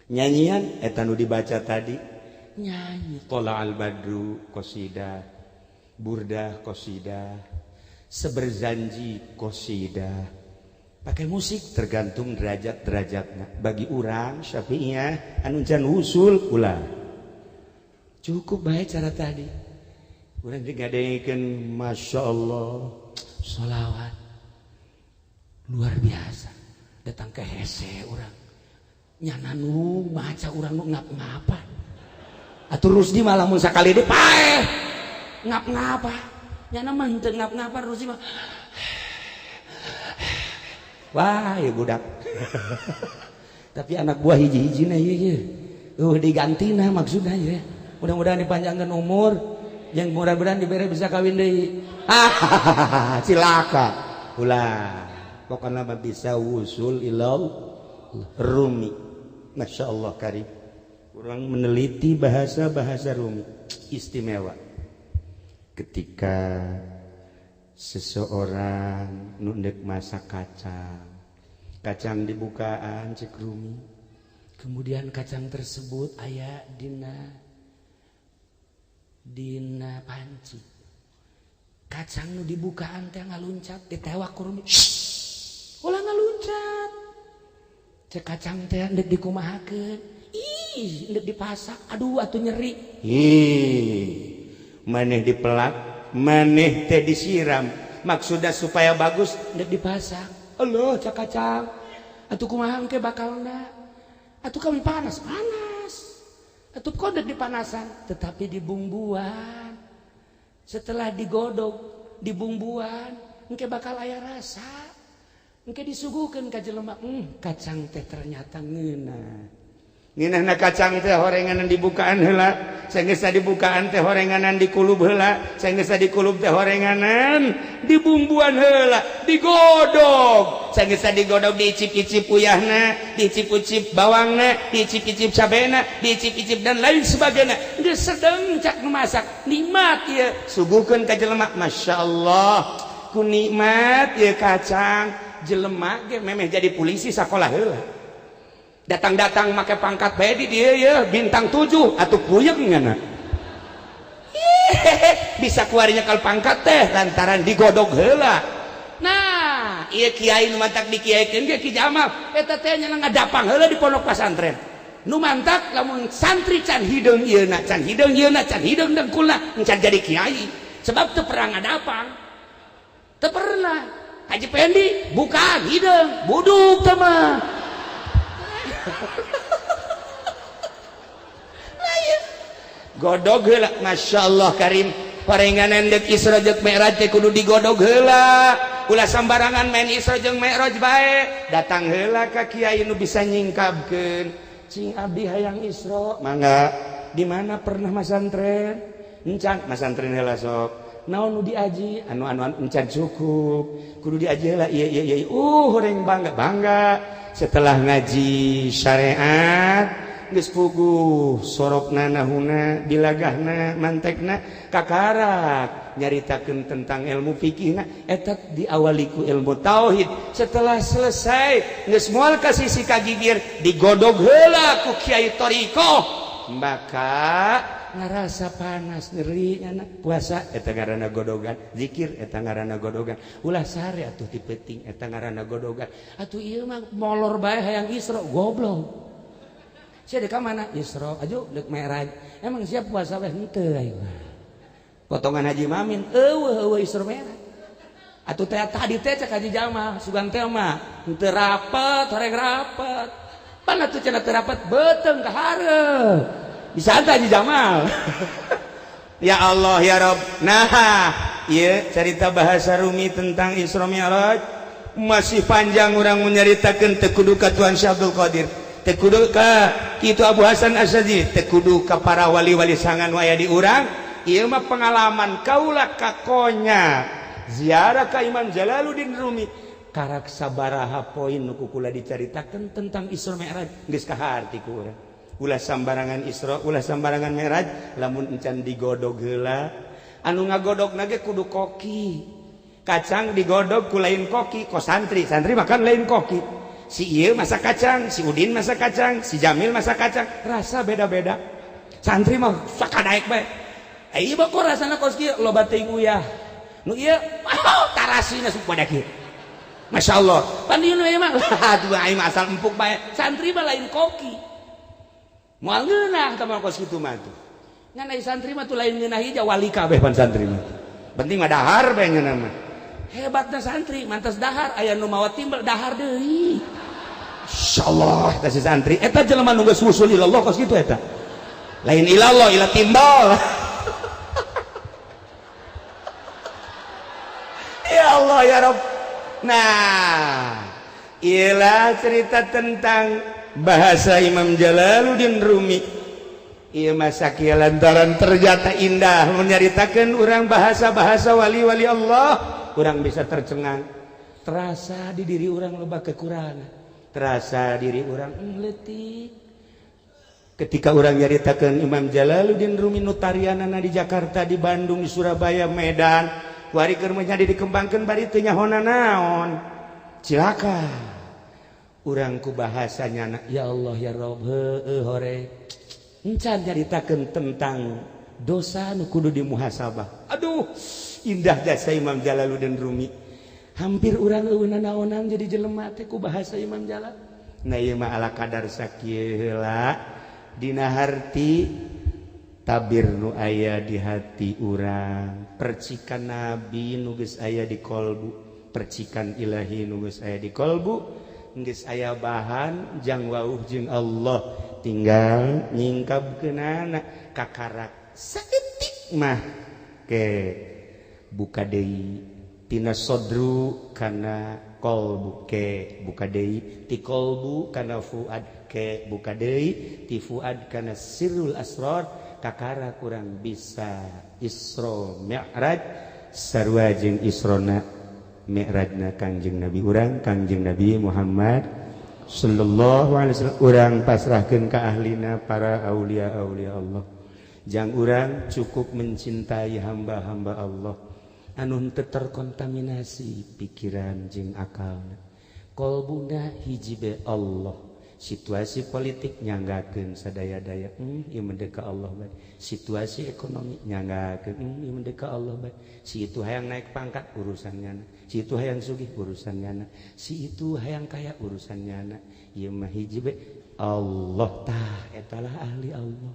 Speaker 1: Nyanyian eta nu dibaca tadi, nyanyi Tola al-Badru qasidah, burdah qasidah, seberzanji qasidah. Pakai musik tergantung derajat-derajatnya. Bagi orang Syafi'iyah anu can usul ulah. Cukup baik cara tadi. Urang digadengkeun Masya Allah sholawat luar biasa. Datang ke hese orang. Nyana nu maca urang nu ngap-ngapa. Atuh Rusdi malah mun sakali deui paeh ngap-ngapa. Nyana mah teu ngap-ngapa Rusdi mah. Wah, ya budak. Tapi anak buah hiji-hijina ieu. Digantina maksudnya ya. Mudah-mudahan dipanjangkan umur, yang mudah-mudahan dibere bisa kawin deui. Cilaka. Ulah. Pokoknya bisa wusul ilau Rumi. Masya Allah Karim. Kurang meneliti bahasa-bahasa Rumi. Istimewa. Ketika seseorang nundek masak kacang dibukaan cek Rumi, kemudian kacang tersebut aya dina panci, kacang nu dibukaan teh ngaluncat ditewak ku Rumi, ulah ngaluncat, cek kacang teh ndek dikumahakeun, ih ndek dipasak, aduh atuh nyeri, maneh dipelak, maneh teh disiram, maksudnya supaya bagus ndek dipasang. Allah cak kacang atuh kumaha engke bakalna, atuh kami panas atuh kok ndek dipanasan, tetapi dibumbuan. Setelah digodog dibumbuan engke bakal aya rasa, engke disuguhkeun ka jelema, kacang teh ternyata ngeunah. Ngeunahna kacang teh horenganan dibukaan heula, saenggeus dibukaan teh horenganan dikulub heula, saenggeus dikulub teh horenganan dibumbuan heula, digodog. Saenggeus digodog diicip-icip uyahna, diicip-icip bawangna, diicip-icip cabena, diicip-icip dan lain sebagainya. Geus sedeng cak nu masak, nikmat ieu. Suguhkeun ka jelema, masyaallah. Ku nikmat ieu kacang, jelema ge memeh jadi polisi sakola heula. Datang-datang make pangkat bae di dieu ya bintang 7 atuh puyeng ngana. Bisa kuarinya kal pangkat teh lantaran digodog heula. Nah, ieu kiai nu mantak dikiaikeun ge Ki Jamal eta teh nya ngadapang heula di pondok pesantren. Nu mantak lamun santri can hideung ieuna, can hideung ieuna, can hideung dengkulna can jadi kiai. Sebab teu pernah ngadapang. Teu pernah. Haji Pendi bukan hideung, buduk teh mah. Godog heula, Masya Allah Karim. Parenganan dek Isra jeung Mi'raj teh kudu digodog heula. Ulah sambarangan main Isra jeung Mi'raj bae. Datang heula ka kiai nu bisa nyingkabkeun. Cing abdi hayang Isra, mangga. Di mana pernah masantren? Encan masantren heula sok. Naon nu diaji? Anu encan cukup. Kudu diaji heula ieu. Horeng bangga. Setelah ngaji syariat geus puguh sorokna nahuna bilagahna mantekna kakarak nyaritakeun tentang ilmu fikihna eta diawali ku ilmu tauhid. Setelah selesai geus moal ka sisi kagigir digodog heula ku kiai thariqah, maka ngarasa panas nyeri nya puasa eta ngaranna godogan, zikir eta ngaranna godogan, ulah sare atuh dipeting eta ngaranna godogan. Atuh ieu mah molor bae hayang Isra goblok.
Speaker 2: Sia dek mana? Isra, ajo dek Mi'raj. Emang siap puasa weh henteu aing. Potongan Haji Mamin, eueuh Isra Mi'raj. Atuh teh tadi teh cek Haji Jamal, sugan teh mah henteu rapet, horeg rapet. Pan atuh cenah teu rapet beuteung ka hareup. Bisa Haji Jamal. Ya Allah ya Rabb. Nah, ieu cerita bahasa Rumi tentang Isra Mi'raj masih panjang urang nyaritakeun teu kudu ka Tuan Syekh Abdul Qadir, teu kudu ka Kitu Abu Hasan Asy'adzili, teu kudu ka para wali-wali sangan waya di urang. Ieu mah pengalaman kaula kakonya ziarah ka Imam Jalaluddin Rumi. Karak sabaraha poin nu kula dicaritakeun tentang Isra Mi'raj geus kaharti ku urang. Ulah sambarangan Isra, ulah sambarangan Mi'raj, lamun encan digodog heula. Anu ngagodogna ge kudu koki. Kacang digodog ku lain koki, ko santri makan lain koki. Si ieu masak kacang, si Udin masak kacang, si Jamil masak kacang, rasa beda-beda. Santri mah sakadaek bae. Ieu mah kok rasana kos kieu loba teuing uyah. Nu ieu tarasina supaya kieu. Masyaallah. Pan ieu mah aduh aing asal empuk bae. Santri mah lain koki. Moal ngeunah tamal kos kitu mah tuh. Ngan ai santri mah tuh lain ngeunah ieu wali kabeh pan santri mah. Penting mah dahar bae ngeunah mah. Hebatna santri mantas dahar aya nu mawa timbal dahar deui. Insyaallah teh si santri eta jelema nu geus wusul ilallah kos kitu eta. Lain ilallah ila timbal. Ya Allah ya Rabb. Nah, ialah cerita tentang bahasa Imam Jalaluddin Rumi. Ieu masa kieu lantaran ternyata indah menyaritakeun urang bahasa-bahasa wali-wali Allah, urang bisa tercengang. Terasa di diri urang loba kekurangan. Terasa diri urang leutik. Ketika urang nyaritakeun Imam Jalaluddin Rumi nu tarianana di Jakarta, di Bandung, di Surabaya, Medan, kuari keur menjadi dikembangkeun bari teu nyahona naon. Cilaka. Urang ku bahasanya ya Allah ya Rabb heueuh hore encan nyaritakeun tentang dosa nu kudu dimuhasabah. Aduh indah jasa Imam Jalaluddin Rumi. Hampir urang eueuh naonan jadi jelema teh ku bahasa Imam Jalal. Nah ieu mah ala kadar sakieu heula dina harti tabir nu aya di hati urang, percikan nabi nu geus aya di kolbu, percikan ilahi nu geus aya di kolbu. Geus aya bahan jang wauh jeung Allah, tinggal nyingkabkeunana kakarak saeutik mah ke buka deui tina sodru kana kolbu ke buka deui ti kolbu kana fuad ke buka deui ti fuad kana sirrul asrar kakarak urang bisa Isra Mi'raj sarua jeung Isrona Mi'rajna Kangjeng Nabi urang Kangjeng Nabi Muhammad sallallahu alaihi wasallam urang pasrahkeun ka ahlina para aulia-aulia Allah. Jang urang cukup mencintai hamba-hamba Allah anu teu terkontaminasi pikiran jeung akalna. Qalbuna hiji be Allah. Situasi politik nyanggakeun sadaya-daya ieu mendek ka Allah bae. Situasi ekonomi nyanggakeun ieu mendek ka Allah bae. Si itu hayang naik pangkat urusannya, si itu hayang sugih urusannya, si itu hayang kaya urusannya. Ieu mah hiji bae Allah tah etalah ahli Allah.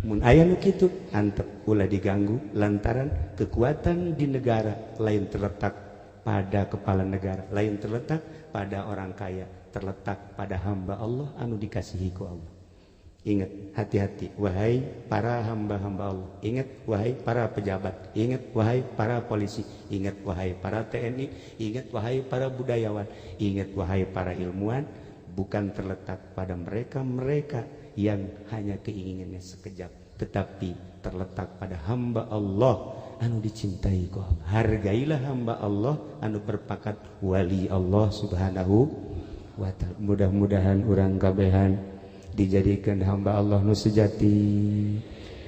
Speaker 2: Mun aya nu kitu antep ulah diganggu lantaran kekuatan di negara lain terletak pada kepala negara, lain terletak pada orang kaya, terletak pada hamba Allah anu dikasihi ku Allah. Ingat, hati-hati wahai para hamba-hamba Allah. Ingat wahai para pejabat. Ingat wahai para polisi. Ingat wahai para TNI. Ingat wahai para budayawan. Ingat wahai para ilmuwan. Bukan terletak pada mereka-mereka yang hanya keinginannya sekejap, tetapi terletak pada hamba Allah anu dicintai ku Allah. Hargailah hamba Allah anu berpakat wali Allah subhanahu wa ta'ala. Mudah-mudahan urang kabehan dijadikan hamba Allah nu sejati,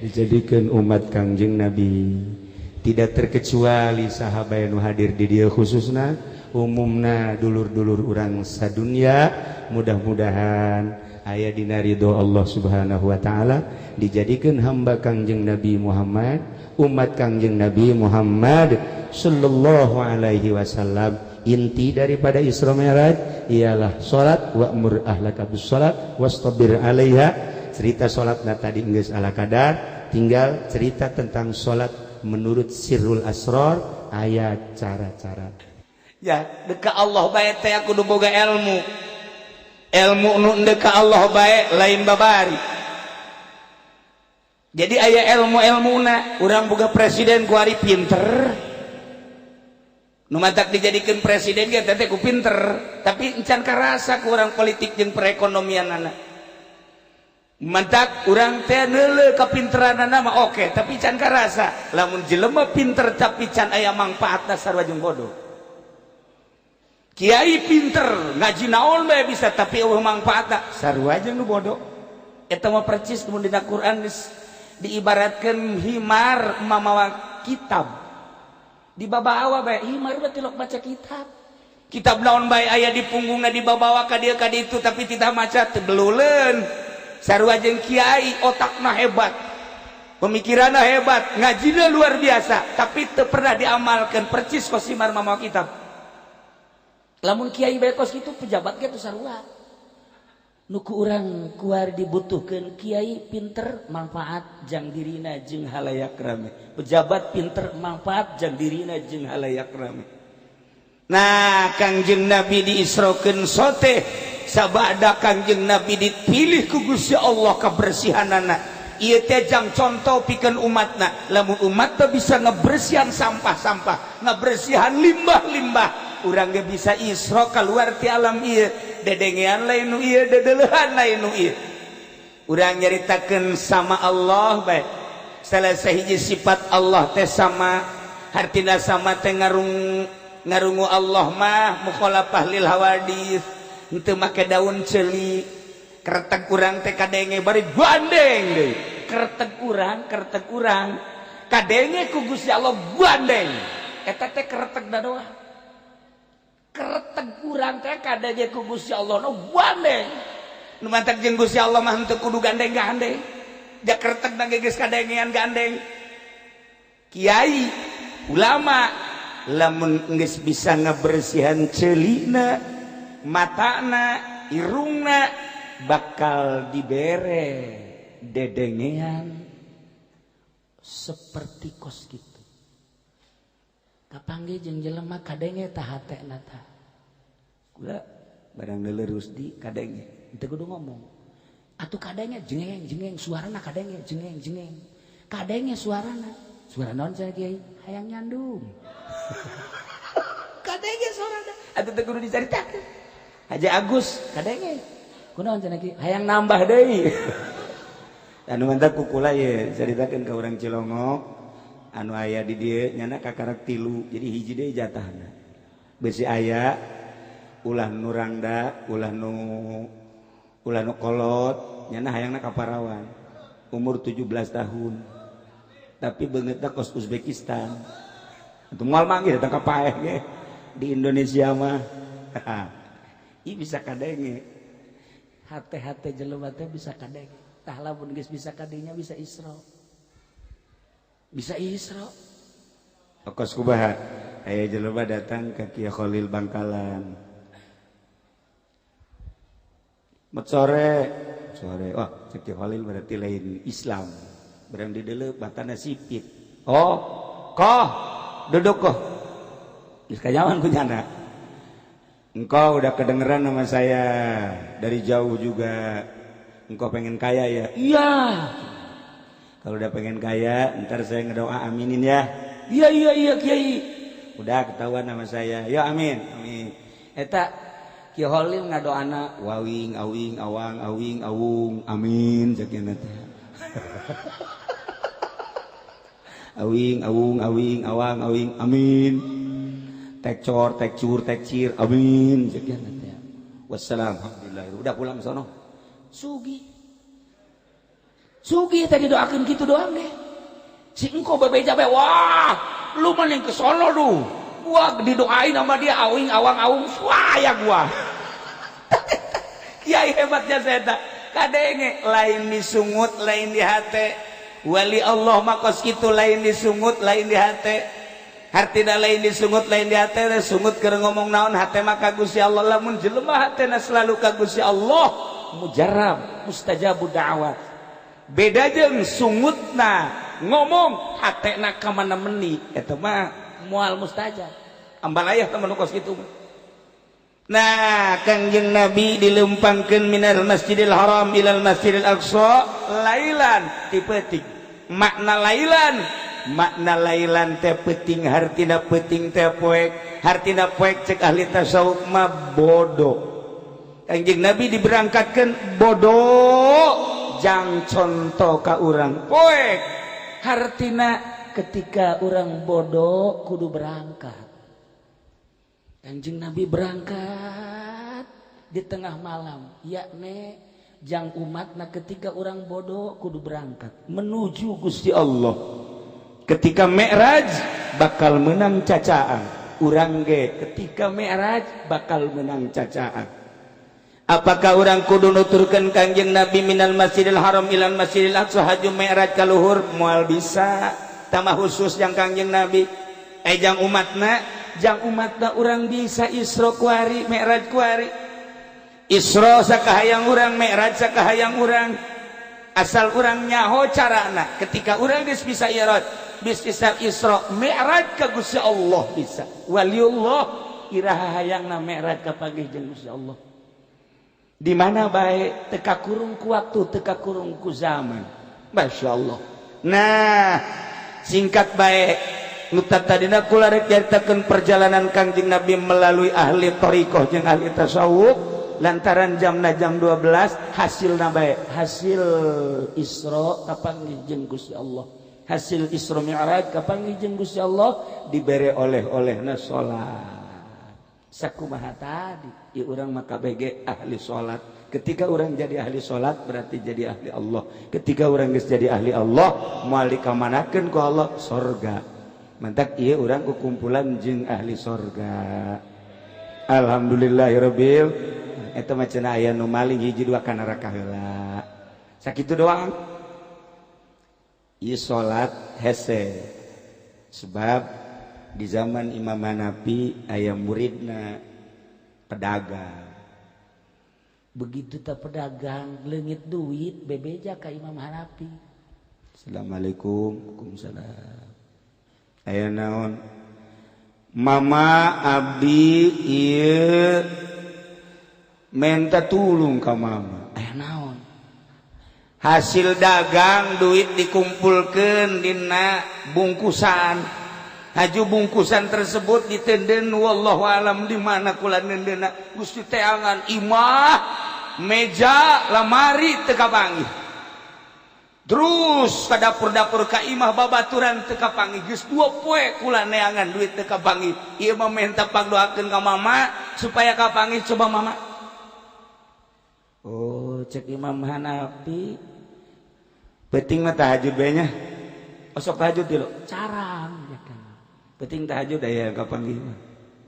Speaker 2: dijadikan umat Kangjeng Nabi, tidak terkecuali sahabat nu hadir di dia khususna umumna dulur-dulur urang sadunya. Mudah-mudahan aya dina ridho Allah subhanahu wa ta'ala, dijadikan hamba Kangjeng Nabi Muhammad, umat Kangjeng Nabi Muhammad sallallahu alaihi wasallam Inti daripada Isra Mi'raj ialah salat, wa'mur ahlaka bis salat wastabir 'alaiha. Cerita salatna tadi geus ala kadar, tinggal cerita tentang salat menurut sirrul asrar, aya cara-cara.
Speaker 1: Ya, deka Allah bae teh kudu boga ilmu. Ilmu nu deka Allah bae lain babari. Jadi aya ilmu-ilmuna, urang boga presiden ku ari pinter. Nu matak dijadikeun presiden ge teh ku pinter, tapi encan karasa ku urang politik jeung perekonomianana. Matak urang teh neuleuh kapinteranana mah oke, tapi can karasa. Lamun jelema pinter tapi can aya mangpaatna sarua jeung bodoh. Kiai pinter, ngaji naon bae bisa tapi eueuh mangpaatna sarua jeung nu bodoh. Eta mah percis mun dina Quran diibaratkeun himar mamawa kitab. Di babawa bae himar berarti lok baca kitab. Kitab naon bae aya di punggungna dibawa ka dieu ka ditu tapi tidak maca teu beleuleun. Sarua jeung kiai otakna hebat, pemikiranna hebat, ngajina luar biasa, tapi teu pernah diamalkeun percis kos himar mamawa kitab. Lamun kiai bae kos kitu pejabat ge teu sarua. Nu ku urang kuar dibutuhkeun kiai pinter manfaat jang dirina jeung halayak rame. Pejabat pinter manfaat jang dirina jeung halayak rame. Nah, Kangjeng Nabi diisrokeun sote sabada Kangjeng Nabi dipilih ku Gusti Allah kebersihanana. Ieu teh jang contoh pikeun umatna. Lamun umatna bisa ngebersihan sampah-sampah, ngebersihan limbah-limbah, urang ge bisa isra keluar ti alam ieu. Dedengean lain nu ieu, dedeleuhan lain nu ieu. Urang nyaritakeun sama Allah bae. Salah sahiji sifat Allah teh sama, hartina sama teh ngarungu Allah mah mukhalafah lil hawadis, henteu make daun ceuli. Kereteg urang teh kadenge bari gandeng deui. Kereteg urang kadenge ku Gusti Allah gandeng. Eta teh kereteg da doang. Kereteg urang teh kadenge ku Gusti Allah no gandeng. Nu mantak jeung Gusti Allah mah henteu kudu gandeng-gandeng. Da kereteg na geus kadengean gandeng. Kiai, ulama lamun geus bisa ngabersihan ceulina, matana, irungna bakal dibere dedengean seperti kos kitu. Kapanggih jeung jelema kadenge tah hatena tah. Kula barang leuleuh Rusdi kadenge, teu kudu ngomong. Atuh kadenge jengeng suarana kadenge jengeng. Kadenge suarana. Suara naon cenah Kiai? Hayang nyandung. Kadenge suarana. Atuh teu kudu dicaritakeun. Haji Agus kadenge. Kunaon cenah Kiai? Hayang nambah deui. Anu mantap kukula ye caritakeun ka urang Cilongok. Anu aya di dieu nyana kakarak 3, jadi hiji deui jatahna. Besi aya ulah nu rangda, ulah nu kolot, nyana hayangna kaparawan. Umur 17 tahun. Tapi beungeutna kos Uzbekistan. Untuk moal manggil datang ka paeh ge di Indonesia mah. Ih bisa kadenge. Hate-hate jelema teh bisa kadenge. Tah lamun geus bisa kadenya bisa isra. Bisa isra. Kos kubaha aya jelema datang ka Kiai Khalil Bangkalan. Mat sore, wah Kiai Khalil berarti lain Islam. Berang di deuleu batana sipit. Oh, koh, duduk koh. Geus kanyawan ku nyana. Engkau udah kedengeran nama saya dari jauh juga. Engkau pengen kaya ya? Iya. Kalau udah pengen kaya, ntar saya ngedoa aminin ya. Iya Kiai. Udah ketahuan nama saya. Ya amin. Eta Kiai Khalil ngadoana wawing awing awang awing awung amin sakieu teh. Awing awung awing awang awing amin. Tekcor tekcur tekcir amin sakieu teh. Wassalam alhamdulillah. Udah pulang sono. Sugi tadi doakeun kitu doang deh. Si engkau bebeja bae wah, lu mending ke sono lu. Gua didoain sama dia awing awang awung suaya gua. Kiai hebatnya saya kadenge lain disungut lain di hate. Wali Allah mah kos kitu lain disungut lain di hate. hartina lain disungut lain di hati sungut keur ngomong naon hati mah ka Gusti Allah lamun jelema hatena selalu ka Gusti Allah mujarab mustajabud da'wat beda jeung sungutna ngomong hatena ka mana meni eta mah moal mustajab ambal aya teman kos kitu. Nah, Kangjeng Nabi dilempangkeun minal Masjidil Haram ilal Masjidil Aqsa lailan ti peuting. Makna lailan teh peuting hartina peuting teh poek, hartina poek cek ahli tasawuf mah bodoh. Kangjeng Nabi diberangkatkeun bodoh jang contoh ka urang poek. Hartina ketika urang bodoh kudu berangkat. Kanjeng Nabi berangkat di tengah malam yakni jang umatna ketika orang bodoh kudu berangkat menuju Gusti Allah ketika Mi'raj bakal menang cacaan urang ge ketika Mi'raj bakal menang cacaan. Apakah orang kudu nuturkeun Kanjeng Nabi minal Masjidil Haram ilal Masjidil Aqsa haju Mi'raj ka luhur moal bisa tambah khusus yang Kanjeng Nabi jang umatna urang bisa Isra kuari Mi'raj kuari Isra sakahayang urang Mi'raj sakahayang urang asal urang nyaho carana ketika urang geus bisa Mi'raj bisa Isra Mi'raj ka Gusti Allah bisa waliullah iraha hayangna Mi'raj ka panggih jeung Gusti Allah di mana bae teka kurung ku waktu teka kurung ku zaman masyaallah. Nah singkat bae tadina kula rek nyaritakeun perjalanan Kangjeng Nabi melalui ahli thariqah jeung ahli tasawuf lantaran jamna jam 12 hasilna bae hasil Isra kapanggih jeung Gusti Allah hasil Isra Mi'raj kapanggih jeung Gusti Allah dibere oleh-olehna salat sakumaha tadi ieu urang mah kabeh ahli salat ketika urang jadi ahli salat berarti jadi ahli Allah ketika urang geus jadi ahli Allah moal dikamanakeun ku Allah surga. Mantak iya orang kumpulan jeung ahli sorga. Alhamdulillahirabbil eta mah cenah aya nu maling hiji dua ka neraka heula. Sakitu doang. Ieu salat hese. Sebab di zaman Imam Hanafi aya muridna pedagang. Begitu ta pedagang leungit duit bebeja ka Imam Hanafi. Assalamualaikum. Waalaikumsalam. Aya naon mama abdi ieu minta tulung ka mama aya naon hasil dagang duit dikumpulkeun dina bungkusan haju bungkusan tersebut ditenden wallahu alam di mana kula nendeuna Gusti teangan imah meja lamari teu kapanggih terus ke dapur-dapur ka imah babaturan teu kapanggih geus 2 poe kula neangan duit teu kapanggih ieu mah minta pangdoakeun ka mama supaya kapanggih coba mama oh cek Imam Hanafi penting mah tahajud bae nya osok tahajud tilu carang ya kan penting tahajud aya kapanggih mah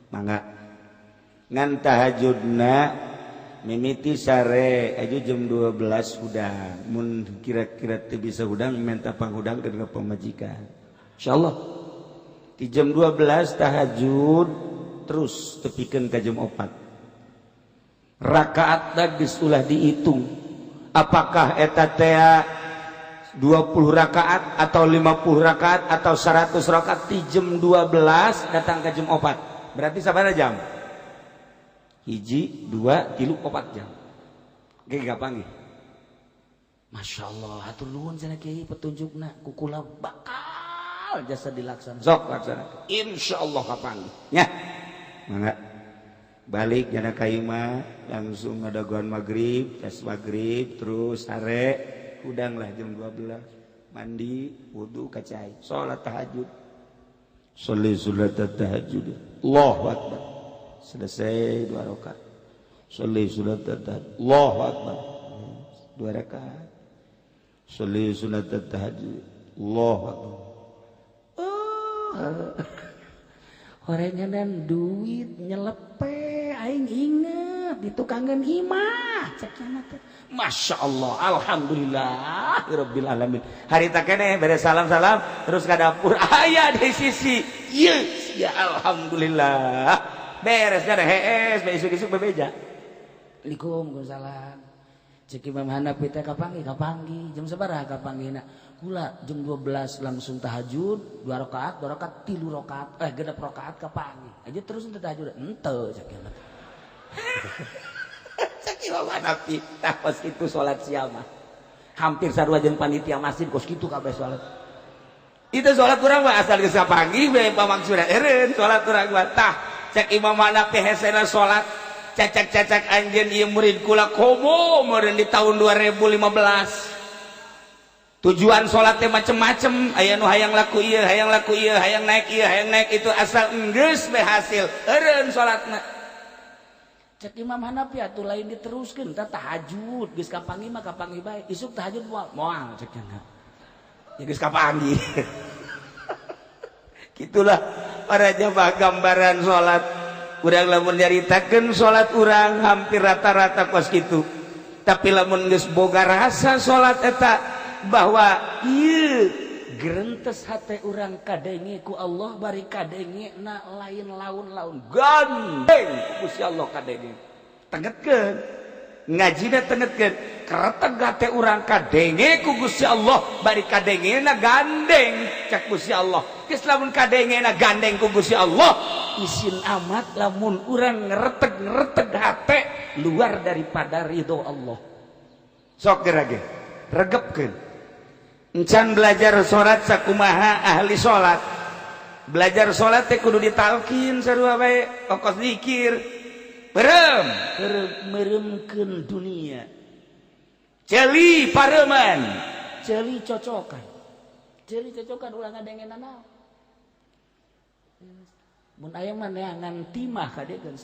Speaker 1: mangga ngan tahajudna mimiti sare aja jam 12 hudang mun kira-kira teu bisa hudang minta panghudang ke pamajikan insyaallah di jam 12 tahajud terus tepikeun ka jam 4 rakaat geus ulah dihitung apakah eta teh 20 rakaat atau 50 rakaat atau 100 rakaat di jam 12 datang ke jam 4 berarti sabaraha jam hiji, 2, 3, 4 jam. Oke, gampang ya. Masya Allah, hatur nuhun cenah kiai petunjukna kukula bakal jasa dilaksanakan. Sok laksanakan. Insya Allah gampang. Ya, mangga balik jana kaima langsung ngadaguan maghrib, tes maghrib, terus sare udang lah jam 12 mandi, wudu, kacai, sholat tahajud, sholat tahajud, Allahu Akbar. Selesai 2 rakaat. Sholli sunat tahajud. Allahu Akbar. 2 rakaat. Sholli sunat tahajud. Allahu Akbar.
Speaker 2: horenganan duit nyelepe aing inget di tukangan imah cek teh. Masya Allah, alhamdulillah rabbil alamin. Harita keneh beres salam-salam terus ke dapur aya di sisi ieu ya alhamdulillah beres kada hees besok-besok bebeja. Waalaikumsalam. Cek Imam Hanafi teh kapanggih jam sabaraha kapanggihna? Kula jam 12 langsung tahajud 2 rakaat 3 rakaat genep rakaat kapanggih. Aja terus teu tahajud henteu cek ieu. Cek Imam Hanafi tah kos kitu salat sia mah. Hampir sarua jeung panitia masjid kos kitu kabeh salat. Itu salat urang mah asal geus kapanggih we pamaksudna eureun salat urang mah tah cek Imam Hanafi hesena salat cacak-cacak anjeun ieu murid kula komo meureun di tahun 2015. Tujuan salat teh macem-macem, aya nu hayang laku ieu, hayang naik ieu, hayang naik itu asal enggeus we hasil. Eureun salatna. Cek Imam Hanafi atuh lain diteruskeun tah tahajud, geus kapanggih mah kapanggih bae. Isuk tahajud moal cek cenah. Ya geus kapanggih. Gitulah para jamaah gambaran salat. Urang lamun nyaritakeun salat urang hampir rata-rata kos kitu. Tapi lamun geus boga rasa salat eta bahwa ieu gerentes hate urang kadenge ku Allah bari kadenge na lain laun-laun gandeng Gusti Allah kadenge. Tengetkeun ngajina tengetkeun kareteg hate urang kadenge ku Gusti Allah bari kadenge na gandeng cak Gusti Allah. Geus lamun kadenge na gandeng ku Gusti Allah isin amat lamun urang ngereteg hate luar daripada ridho Allah. Sok gerage regepkeun encan belajar salat sakumaha ahli salat. Belajar salat teh kudu ditalkin sarua bae ongkos zikir. Meremkeun dunia. Celi pareuman, celi cocokan. Celi cocokan ulah ngadengeunna naon. Mun aya mah neangan timah kadegeun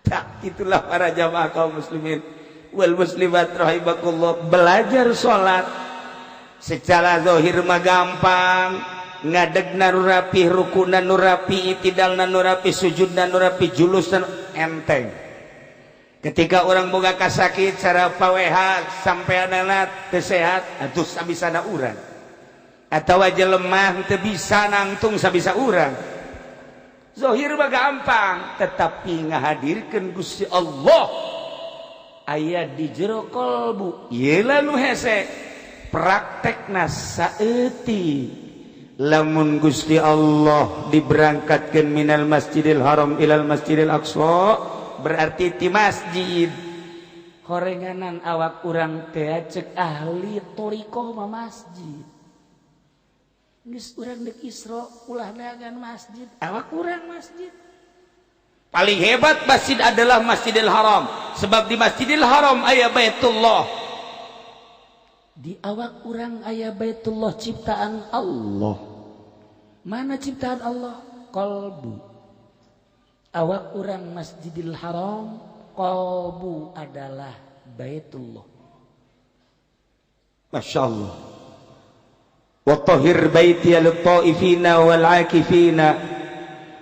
Speaker 2: tak itulah para jamaah kaum muslimin wal muslimat rahimakumullah. Belajar salat secara zahir mah gampang, ngadegna nu rapih, rukuna nu rapih, itidalna nu rapih, sujudna nu rapih, julusna enteng. Ketika orang boga kasakit cara paweha sampeanana teu sehat atuh sabisana urang. Atawa jelemah teu bisa nangtung sabisa urang. Zahir mah gampang, tetapi ngahadirkeun Gusti Allah aya di jero kalbu. Ieu nu hese praktekna saeutik. Lamun Gusti Allah diberangkatkeun minal Masjidil Haram ilal Masjidil Aqsa berarti ti masjid. Horenganan awak urang teh cek ahli thariqah mah masjid. Geus urang dek Isra ulah neangan masjid, awak urang masjid. Paling hebat masjid adalah Masjidil Haram, sebab di Masjidil Haram aya Baitullah. Di awak urang aya Baitullah ciptaan Allah. Mana ciptaan Allah? Qalbu. Awak urang Masjidil Haram, qalbu adalah Baitullah. Masya Allah. وطهر بيتي للطائفين والعاكفين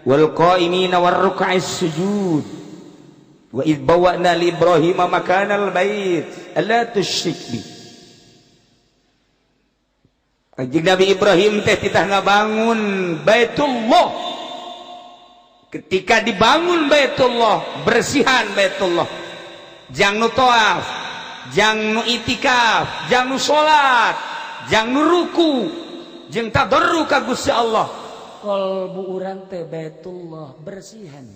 Speaker 2: والقائمين والركع السجود وإذ بوأنا لإبراهيم مكان البيت ألا تشرك بي. Kanjeng Nabi Ibrahim teh titah ngabangun Baitullah. Ketika dibangun Baitullah, bersihan Baitullah. Jang nu tawaf, jang nu itikaf, jang nu salat, jang nuruku jeung tadarru ka Gusti Allah. Kalbu urang teh Baitullah bersihan.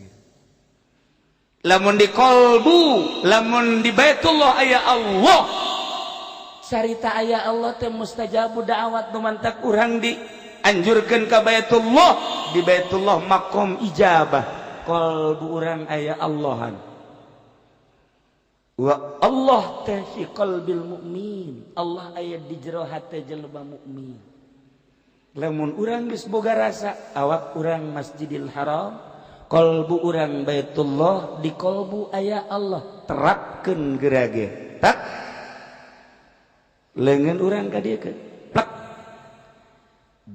Speaker 2: Lamun di kalbu, lamun di Baitullah aya Allah. Sarita aya Allah teh mustajabu da'wat nu mantak urang dianjurkeun ka Baitullah. Di Baitullah maqam ijabah. Kalbu urang aya Allahan. Wa Allah teh fi qalbil mu'min. Allah aya di jero hate jelema mukmin. Lamun urang geus boga rasa awak urang Masjidil Haram, qalbu urang Baitullah, di qalbu aya Allah. Terapkeun geurage. Tak. Leungeun urang ka dieu keun. Plak.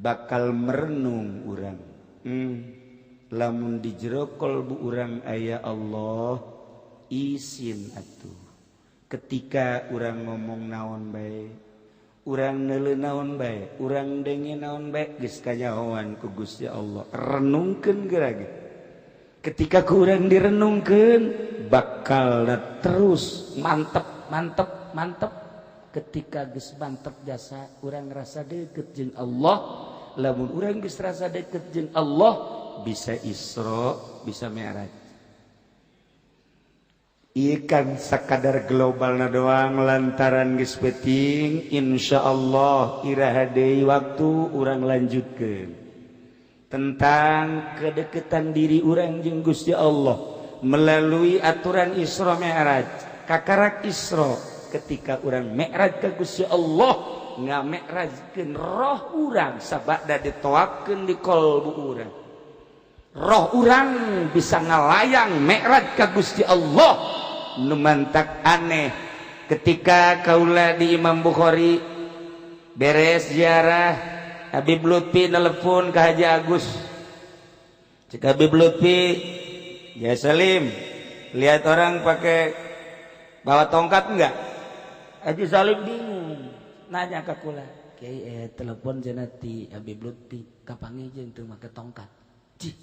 Speaker 2: bakal merenung urang lamun di jero kolbu urang aya Allah izin atuh ketika urang ngomong naon bae urang neuleuh naon bae urang denge naon bae geus kanyahoan ku Gusti Allah renungkeun geura ketika ku urang direnungkeun bakal terus mantep ketika geus mantep jasa urang rasa deukeut jeung Allah lamun urang geus rasa deukeut jeung Allah bisa Isra bisa Mi'raj ieu kan sakadar globalna doang lantaran geus penting insyaallah iraha deui waktu urang lanjutkeun tentang kedekatan diri urang jeung Gusti Allah melalui aturan Isra Mi'raj kakarak Isra ketika urang mi'raj ka Gusti Allah ngami'rajkeun roh urang sabada ditoakeun di qalbu urang roh urang bisa ngalayang mi'raj ka Gusti Allah nu mantak aneh ketika kaula di Imam Bukhari beres ziarah Habib Lutfi nelpon ka Haji Agus cek Habib Lutfi ya Salim lihat orang pakai bawa tongkat enggak Haji Salim bingung nanya ke kula kiai telepon jenati Habib Lutfi kapangejeun teu make tongkat cih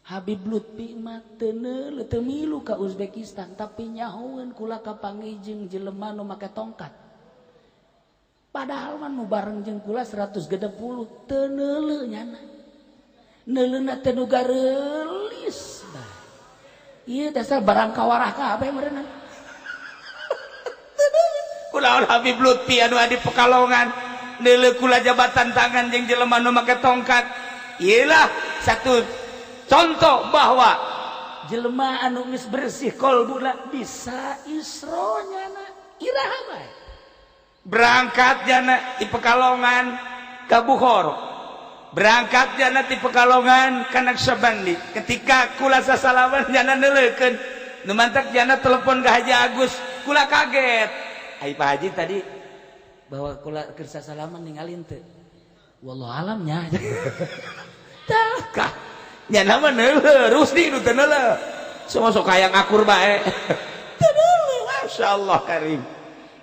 Speaker 2: Habib Lutfi mah teu neuleuh teu milu ka Uzbekistan tapi nyahoeun kula kapangejeun jelema nu make tongkat padahal mah nu bareng jeung kula 160 teu neuleuh nyana neuleuhna teh nu gareulis ieu dasar barang kawarah kabeh meureunna kunaon Habib Lutfi anu adi Pekalongan neuleuh kula jabatan tangan jeung jelema nu make tongkat iyalah satu contoh bahwa jelema anu geus bersih qalbuna bisa Isra nyana iraha bae berangkat jana di Pekalongan ka Bukhara berangkat jana di Pekalongan ka Naqsyabandi ketika kula sasalaman jana neuleukeun nu mantak jana telepon ka Haji Agus kula kaget ai Pak Haji tadi bahwa kula kersa salaman ningalin teu wallahu alamnya tah kah nya nama neuleuh Rusdi nu teu neuleuh semua sok hayang akur bae teu neuleuh masyaallah karim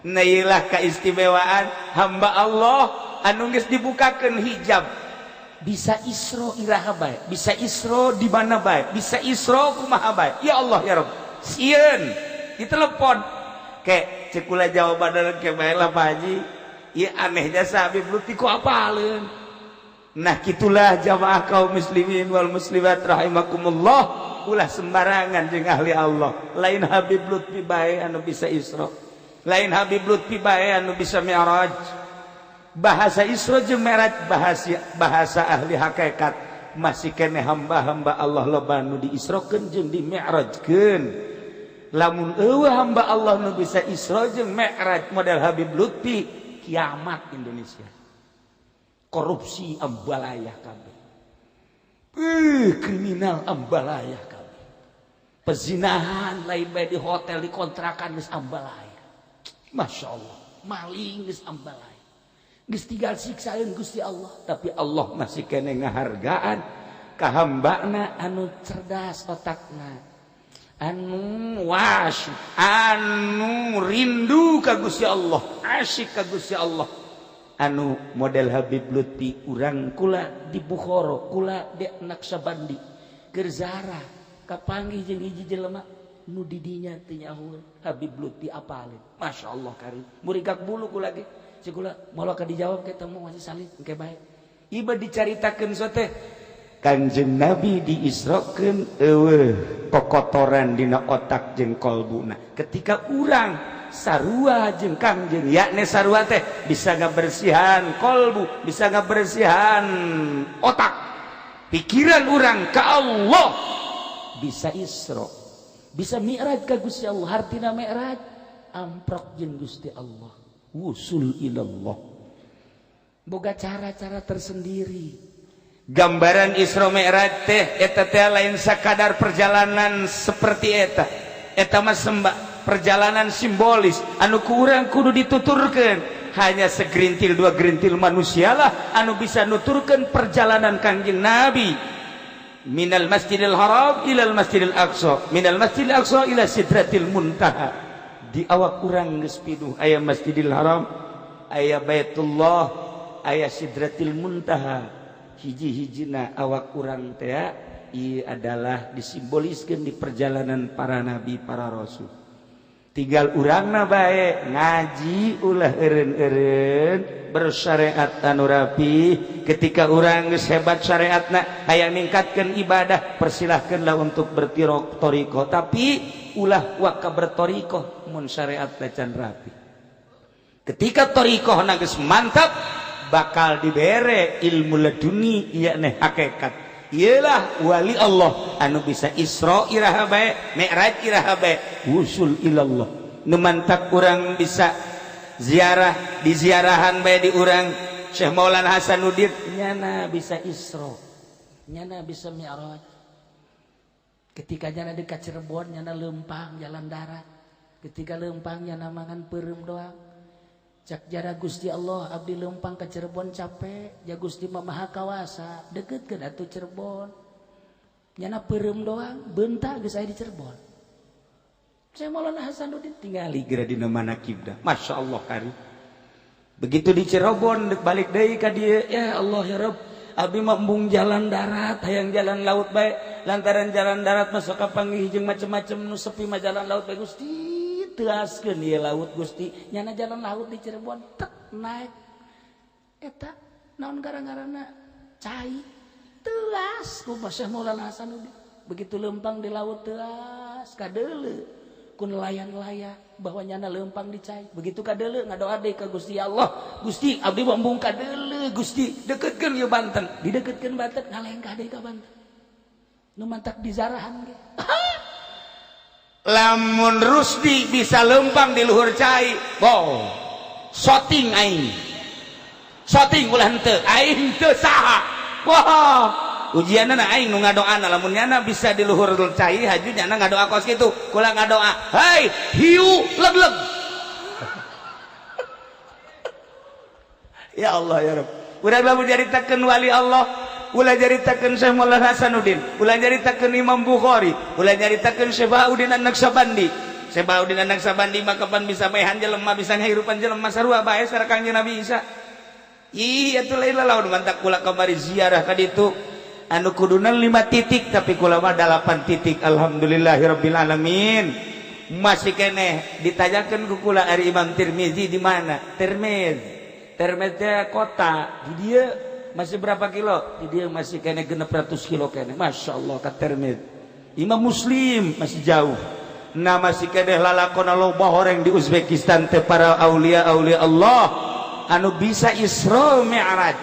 Speaker 2: nailah keistimewaan hamba Allah anu geus dibukakeun hijab bisa Isra iraha bae bisa Isra di mana bae bisa Isra kumaha bae ya Allah ya Rabb sieun ditelepon ke cekula jawaban ke bae lah Pak Haji ieu anehnya sa Habib Lutfi ku apaleun nah kitulah jamaah kaum muslimin wal muslimat rahimakumullah ulah sembarangan jeung ahli Allah lain Habib Lutfi bae anu bisa Isra lain Habib Lutfi bae anu bisa Mi'raj bahasa Isra jeung Mi'raj bahasa ahli hakikat masih keneh hamba-hamba Allah loba nu diisrokeun jeung di Mi'rajkeun lamun eueuh hamba Allah nu bisa Isra jeung Mi'raj model Habib Lutfi kiamat Indonesia korupsi ambalayah kabeh kriminal ambalayah kabeh pezinahan lain bae di hotel di kontrakan geus ambalayah masyaallah maling geus ambalayah geus tinggal siksaeun Gusti Allah tapi Allah masih keneh ngahargaan ka hambana anu cerdas otakna anu was anu rindu ka Gusti Allah asyik ka Gusti Allah anu model Habib Lutfi urang kula di Bukhara kula di Naqsyabandi keur ziarah kapanggih jeung hiji jelema nu di dinya teu nyahoeun Habib Lutfi apaleun masyaallah karim murigak bulu kula ge cek kula moal ka dijawab ke temu masih salih engke bae ieu dicaritakeun sote Kanjeng Nabi diisrokeun eueuh kokotoran dina otak jeung qalbuna ketika urang sarua jeung Kangjeng yakni sarua teh bisa ngabersihan qalbu bisa ngabersihan otak pikiran urang ka Allah bisa Isra bisa Mi'raj ka Gusti Allah hartina Mi'raj amprok jeung Gusti Allah wusul ilallah boga cara-cara tersendiri gambaran Isra Mi'raj teh eta teh lain sakadar perjalanan seperti eta mah perjalanan simbolis anu ku urang kudu dituturkeun
Speaker 1: hanya segerintil dua gerintil manusialah anu bisa nuturkan perjalanan Kangjeng Nabi minal masjidil haram ilal masjidil aqsa, minal masjidil aqsa ila sidratil muntaha. Di awak urang geus pinuh aya masjidil haram, aya baitullah, aya sidratil muntaha. Hiji-hijina awak urang teh ieu adalah disimboliskeun di perjalanan para nabi para rasul. Tinggal urangna bae ngaji ulah eureun-eureun bersyariat anu rapi. Ketika urang geus hebat syariatna hayang ningkatkeun ibadah, persilahkeunlah untuk bertoriko, tapi ulah waka bertoriko mun syariatna can rapi. Ketika torikohna geus mantap bakal dibere ilmu laduni ieu neh hakikat. Ialah wali Allah anu bisa Isra iraha bae, Mi'raj iraha bae, wusul ilallah. Nu mantap urang bisa ziarah di ziarahan bae di urang Syekh Maulana Hasanuddin nyana bisa Isra, nyana bisa Mi'raj. Ketika nyana dekat Cirebon nyana leumpang jalan darat, ketika leumpang nyana mangan peureum doang. Cak jara Gusti Allah abdi leumpang ke Cirebon capek, ja Gusti mah maha kawasa, deukeutkeun atuh Cirebon. Nyana peureum doang, beunta geus aya di Cirebon. Saya Maulana Hasanuddin tingali geura dina manakibna. Masyaallah kari. Begitu di Cirebon deuk balik deui ka dieu, ya Allah ya Rabb, abdi mah embung jalan darat, hayang jalan laut bae. Lantaran jalan darat masuk ka panggih jeung macem-macem nu sepi mah jalan laut bae Gusti. Teaskeun ieu laut Gusti, nyana jalan laut di Cirebon tek naik eta naon gara-garana cai teas ku Syekh Maulana Hasanuddin. Begitu leumpang di laut teas kadeuleu ku nelayan-nelayan bahwa nyana leumpang di cai. Begitu kadeuleu ngadoa deui ka Gusti Allah, Gusti abdi embung kadeuleu Gusti dekeutkeun ieu Banten, didekeutkeun Banten ngalengkah deui ka Banten. Nu mantap di zarahan ge. Lamun Rusdi bisa lempang di luhur cai, wow, shooting aing, shooting ulah henteu, aing teu saha, wah, ujianna aing nu ngadoana, lamun nyana bisa di luhur cai, haju nyana ngadoa kos kitu, kula ngadoa, hai, hiu, leg-leg, ya Allah ya Rabb, urang lamun nyaritakeun wali Allah. Ulah nyaritakeun Syekh Maulana Hasanuddin, ulah nyaritakeun Imam Bukhari, ulah nyaritakeun Syekh Bahaudin An-Naqsabandi. Syekh Bahaudin An-Naqsabandi mah kapan bisa maehan jelema, bisa ngahirupan jelema sarua bae sareng Kangjeng Nabi Isa. Iya atuh lain laun mantak kula kamari ziarah ka ditu. Anu kuduna 5 titik tapi kula mah 8 titik. Alhamdulillahirabbil alamin. Masih keneh ditanyakeun ku kula ari Imam Tirmizi di mana? Tirmizi teh kota. Di dieu masih berapa kilo? Di dia masih kena 600 kilo kena. Masya Allah ka Tirmidzi. Imam Muslim masih jauh. Nah masih kena lalakon loba horeng di Uzbekistan teh para aulia Allah anu bisa Isra Mi'raj.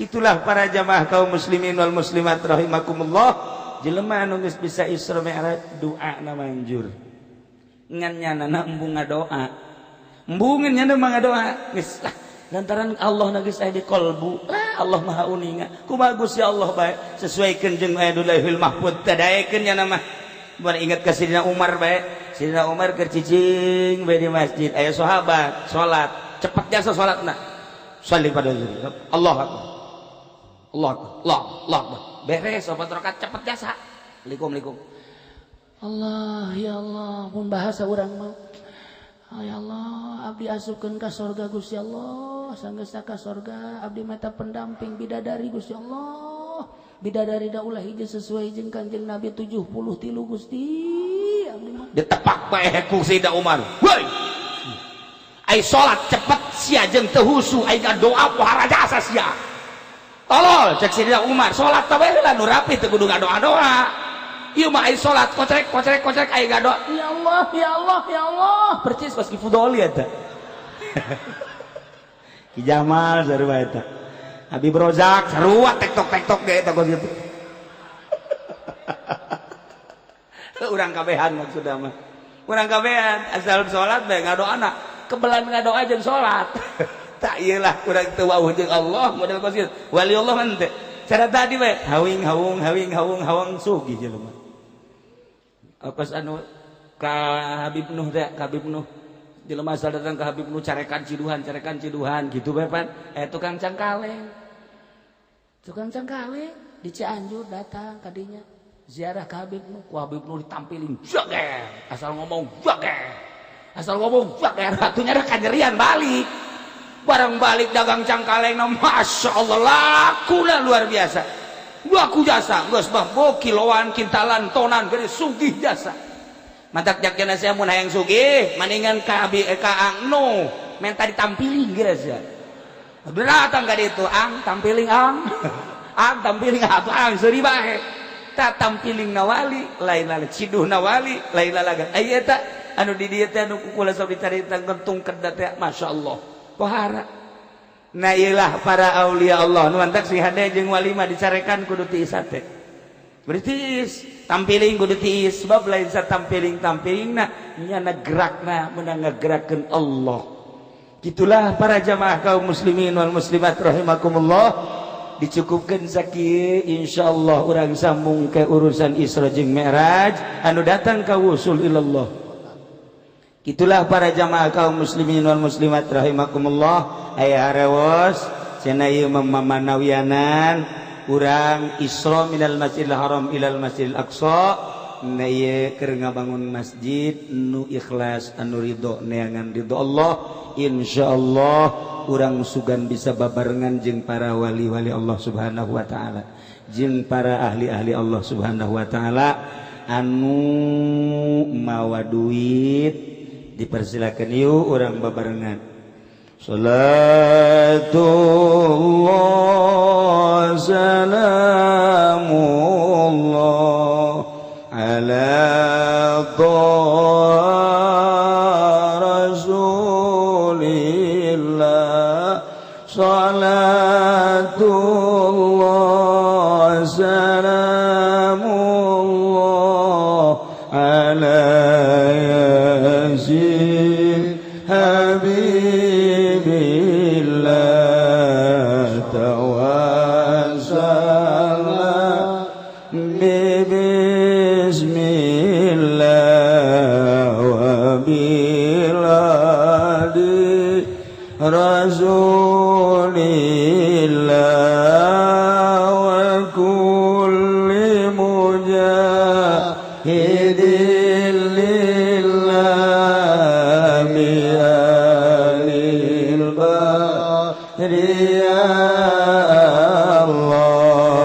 Speaker 1: Itulah para jamaah kaum muslimin wal muslimat rahimakumullah. Jelema anu geus bisa Isra Mi'raj doa na manjur. Ngan nyana embung ngadoa. Embungin nyana mah ngadoa. Geus lantaran Allah nagis aya di kolbu. Allah maha uninga ku bagus ya Allah bae sesuaikeun jeung aya di Lauhul Mahfuz tadaekeun nya mah. Mun ingat ka Sidina Umar bae, Sidina Umar keur cicing bae di masjid aya sahabat salat cepat jasa salatna. Shalli pada zikir Allah akbar. Allah akbar. Allah akbar. Beres 4 rakaat cepat jasa. Assalamualaikum. Allah ya Allah mun bahasa urang mah ya Allah, abdi asupkeun ka sorga Gusti Allah, sanggeus ka sorga, abdi mata pendamping bidadari Gusti Allah. Bidadari da ulah hiji sesuai jeung Kanjeng Nabi 73 Gusti. Abdi mah ditepak bae ku Sayyidina Umar. Woi. Ai salat cepet sia jeung teu husu, ai doa pohara jasa sia. Tolol cek Sayyidina Umar, salat teh bae lah nu rapi teu kudu ngadoa-doa. Ieu mah ai salat kocrek ai gado. Ya Allah, ya Allah, ya Allah. Percis pas kifudoli eta. Ki Jamal sarua eta. Habib Rozak sarua tektok ge eta kos kitu. Urang kabehan maksudna mah. Urang kabehan asal salat bae ngadoana. Kebelan ngadoa jeung salat. Tak ieulah urang teu wauh jeung Allah model kos kitu. Wali Allah henteu. Cara tadi bae hawing sugi jelema. Pas anu ka Habib Nuh teh, Habib Nuh
Speaker 2: jelema asal datang ke Habib nu carekan ciduhan gitu bae pan. Tukang cangkaleng di Cianjur datang kadinya ziarah ke Habib nu, ku Habib nu ditampilin jager, asal ngomong jager, batunya ada kanyerian balik. Barang balik dagang cangkaleng na masya Allah laku lah luar biasa. Laku jasa, geus bah kiloan, kintalan, tonan, gede sugih jasa. Mantak jakna saya mun hayang sugih, maningan ka abi ka ang no, menta ditampilin geus ya. Datang ka ditu, ang tampiling ang. Ang tampiling atuh ang seuri bae. Ta tampiling nawali, lain lala ciduh nawali, lain lalagan. Aya eta anu di dieu teh anu kula sok dicarita gentung kedat teh masyaallah. Pohara. Nah iyalah para aulia Allah nu mantak si hade jeung walimah dicarekan kudu tiis teh. Kudu tiis, tampiling kudu tiis sebab lain sa tampiling-tampilingna nyana gerakna meunang ngagerakeun Allah. Gitulah para jamaah kaum muslimin wal muslimat rahimakumullah, dicukupkeun sakieu insyaallah urang sambung ke urusan Isra jeung Mi'raj anu datang ka wusul ilallah. Itulah para jamaah kaum muslimin wal muslimat rahimakumullah, aya harewos cenah ieu mamanawianan urang Isra minal Masjidil Haram ilal Masjidil Aqsa. Na ieu keur ngabangun masjid nu ikhlas anu ridho neangan ridho Allah. Insyaallah urang sugan bisa babarengan jeung para wali-wali Allah Subhanahu wa taala, jeung para ahli-ahli Allah Subhanahu wa taala anu mawa duit dipersilakan yuk orang babarengan. Salatullah salamullah ala rasulillah. Salatullah salamullah ala Habibillah tawassala bismillah wa biladi rasulillah wa kulli mujahidin lillah bi'alil bariyah